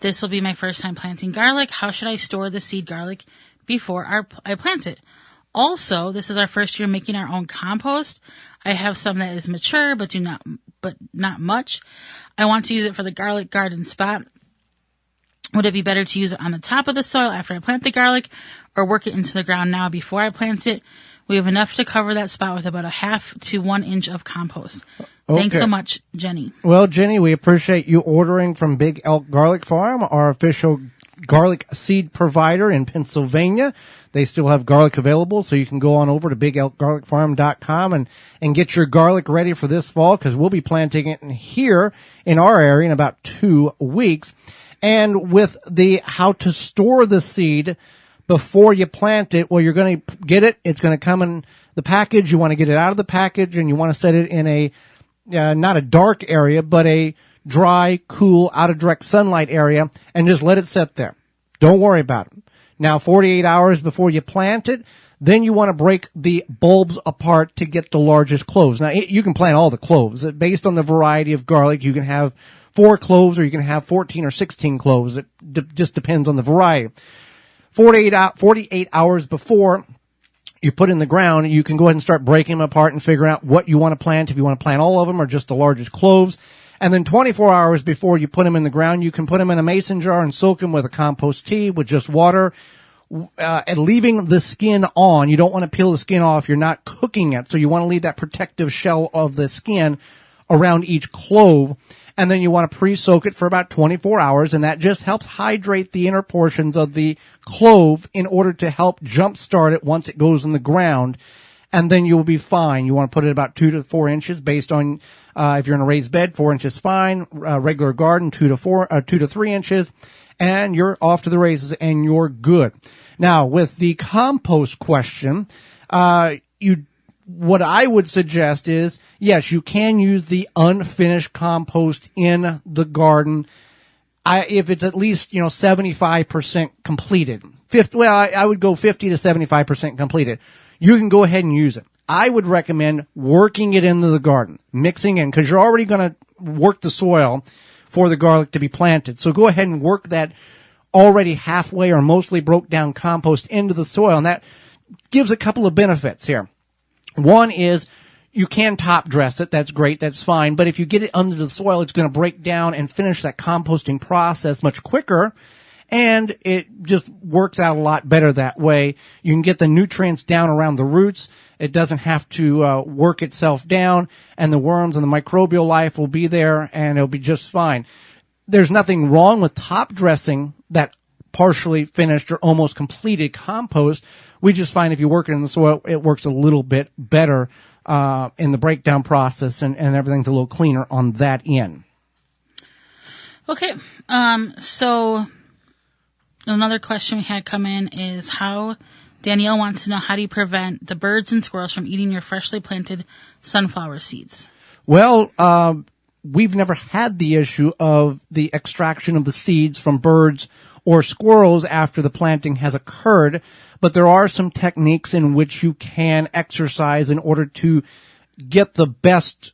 This will be my first time planting garlic. How should I store the seed garlic before I plant it? Also, this is our first year making our own compost. I have some that is mature, but not much. I want to use it for the garlic garden spot. Would it be better to use it on the top of the soil after I plant the garlic, or work it into the ground now before I plant it? We have enough to cover that spot with about a 1/2 to 1 inch of compost. Okay. Thanks so much, Jenny. Well, Jenny, we appreciate you ordering from Big Elk Garlic Farm, our official garlic seed provider in Pennsylvania. They still have garlic available, so you can go on over to BigElkGarlicFarm.com and get your garlic ready for this fall, because we'll be planting it here in our area in about 2 weeks. And with the how to store the seed before you plant it, well, you're going to get it. It's going to come in the package. You want to get it out of the package, and you want to set it in a not a dark area, but a dry, cool, out of direct sunlight area, and just let it sit there. Don't worry about it. Now, 48 hours before you plant it, then you want to break the bulbs apart to get the largest cloves. Now, you can plant all the cloves. Based on the variety of garlic, you can have 4 cloves or you can have 14 or 16 cloves. It just depends on the variety. 48 hours before you put in the ground, you can go ahead and start breaking them apart and figure out what you want to plant, if you want to plant all of them or just the largest cloves. And then 24 hours before you put them in the ground, you can put them in a mason jar and soak them with a compost tea with just water, and leaving the skin on. You don't want to peel the skin off. You're not cooking it. So you want to leave that protective shell of the skin around each clove. And then you want to pre-soak it for about 24 hours, and that just helps hydrate the inner portions of the clove in order to help jumpstart it once it goes in the ground. And then you will be fine. You want to put it about 2 to 4 inches based on, if you're in a raised bed, 4 inches fine. Regular garden, 2 to 3 inches. And you're off to the races and you're good. Now, with the compost question, what I would suggest is, yes, you can use the unfinished compost in the garden. If it's at least, 75% completed. I would go 50 to 75% completed. You can go ahead and use it. I would recommend working it into the garden, mixing in, because you're already going to work the soil for the garlic to be planted. So go ahead and work that already halfway or mostly broke down compost into the soil. And that gives a couple of benefits here. One is you can top dress it. That's great. That's fine. But if you get it under the soil, it's going to break down and finish that composting process much quicker. And it just works out a lot better that way. You can get the nutrients down around the roots. It doesn't have to work itself down, and the worms and the microbial life will be there, and it'll be just fine. There's nothing wrong with top dressing that partially finished or almost completed compost. We just find if you work it in the soil, it works a little bit better in the breakdown process, and everything's a little cleaner on that end. Okay, so another question we had come in is Danielle wants to know, how do you prevent the birds and squirrels from eating your freshly planted sunflower seeds? Well, we've never had the issue of the extraction of the seeds from birds or squirrels after the planting has occurred, but there are some techniques in which you can exercise in order to get the best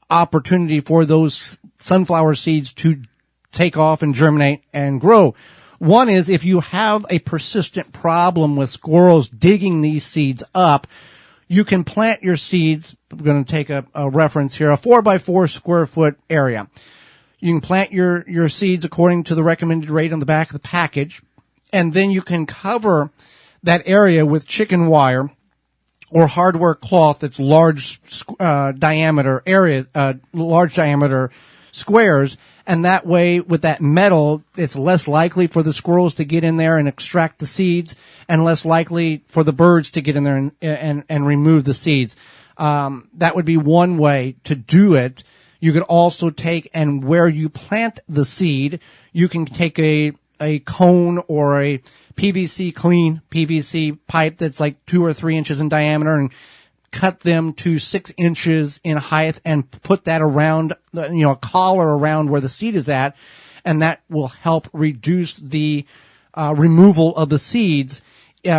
opportunity for those sunflower seeds to take off and germinate and grow. One is, if you have a persistent problem with squirrels digging these seeds up, you can plant your seeds. We're going to take a reference here, a 4x4 square foot area. You can plant your seeds according to the recommended rate on the back of the package, and then you can cover that area with chicken wire or hardware cloth that's large diameter squares. And that way, with that metal, it's less likely for the squirrels to get in there and extract the seeds, and less likely for the birds to get in there and remove the seeds. That would be one way to do it. You could also take, and where you plant the seed, you can take a a cone or a clean PVC pipe that's like 2 or 3 inches in diameter and cut them to 6 inches in height and put that around, a collar around where the seed is at. And that will help reduce the removal of the seeds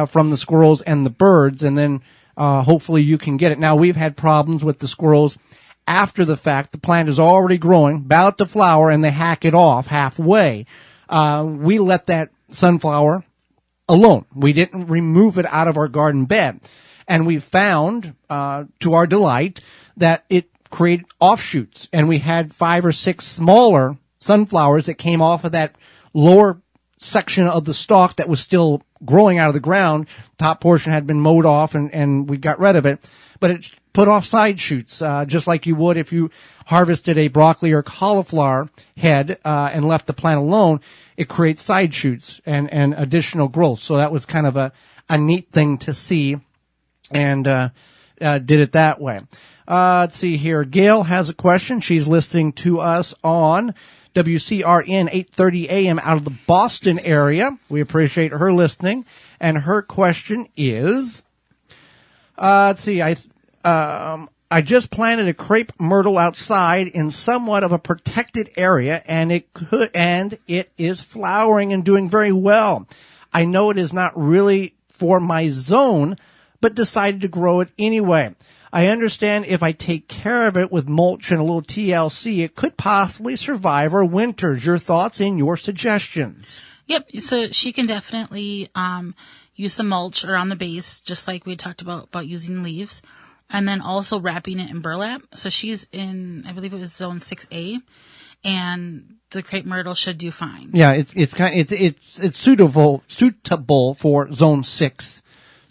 from the squirrels and the birds. And then hopefully you can get it. Now, we've had problems with the squirrels after the fact. The plant is already growing, about to flower, and they hack it off halfway. We let that sunflower alone. We didn't remove it out of our garden bed. And we found, to our delight, that it created offshoots. And we had 5 or 6 smaller sunflowers that came off of that lower section of the stalk that was still growing out of the ground. Top portion had been mowed off, and we got rid of it. But it put off side shoots, just like you would if you harvested a broccoli or cauliflower head and left the plant alone. It creates side shoots and additional growth. So that was kind of a neat thing to see, and did it that way. Let's see here. Gail has a question. She's listening to us on WCRN 830 AM out of the Boston area. We appreciate her listening. And her question is, let's see, I just planted a crepe myrtle outside in somewhat of a protected area, and it is flowering and doing very well. I know it is not really for my zone, but decided to grow it anyway. I understand if I take care of it with mulch and a little TLC, it could possibly survive our winters. Your thoughts and your suggestions? Yep. So she can definitely use some mulch around the base, just like we talked about using leaves, and then also wrapping it in burlap. So she's in, I believe it was zone 6A, and the crepe myrtle should do fine. Yeah, it's suitable for zone 6.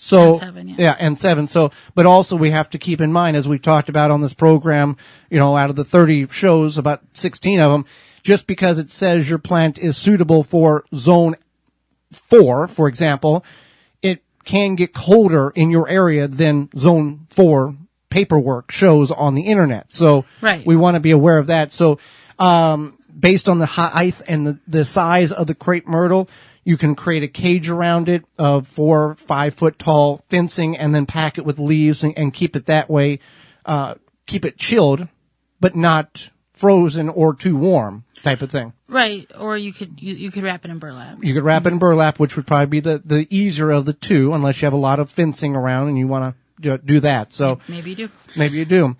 So, and 7, yeah. And 7. So, but also we have to keep in mind, as we've talked about on this program, out of the 30 shows, about 16 of them, just because it says your plant is suitable for zone 4, for example, it can get colder in your area than zone 4 paperwork shows on the internet. So, right. We want to be aware of that. So, based on the height and the size of the crepe myrtle, you can create a cage around it of 4 or 5 foot tall fencing and then pack it with leaves and keep it that way. Keep it chilled, but not frozen or too warm type of thing. Right. Or you could wrap it in burlap. You could wrap it in burlap, which would probably be the easier of the two, unless you have a lot of fencing around and you want to do that. So maybe you do. Maybe you do.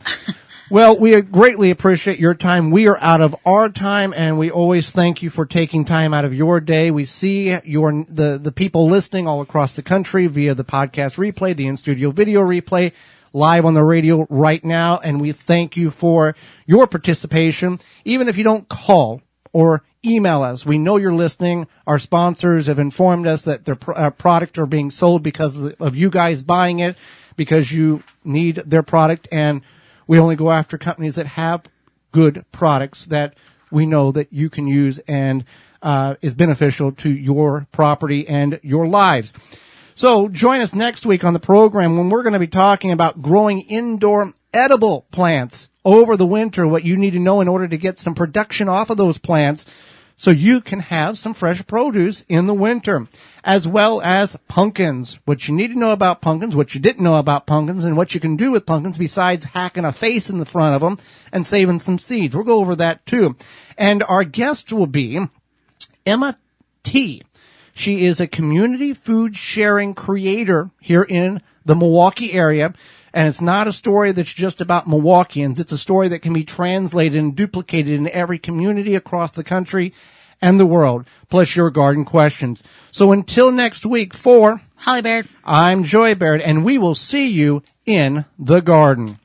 Well, we greatly appreciate your time. We are out of our time, and we always thank you for taking time out of your day. We see the people listening all across the country via the podcast replay, the in-studio video replay, live on the radio right now, and we thank you for your participation. Even if you don't call or email us, we know you're listening. Our sponsors have informed us that their product are being sold because of you guys buying it, because you need their product, and we only go after companies that have good products that we know that you can use and is beneficial to your property and your lives. So join us next week on the program when we're going to be talking about growing indoor edible plants over the winter, what you need to know in order to get some production off of those plants so you can have some fresh produce in the winter, as well as pumpkins, what you need to know about pumpkins, what you didn't know about pumpkins, and what you can do with pumpkins besides hacking a face in the front of them and saving some seeds. We'll go over that too. And our guest will be Emma T. She is a community food sharing creator here in the Milwaukee area. And it's not a story that's just about Milwaukeeans. It's a story that can be translated and duplicated in every community across the country and the world, plus your garden questions. So until next week, for Holly Baird, I'm Joy Baird, and we will see you in the garden.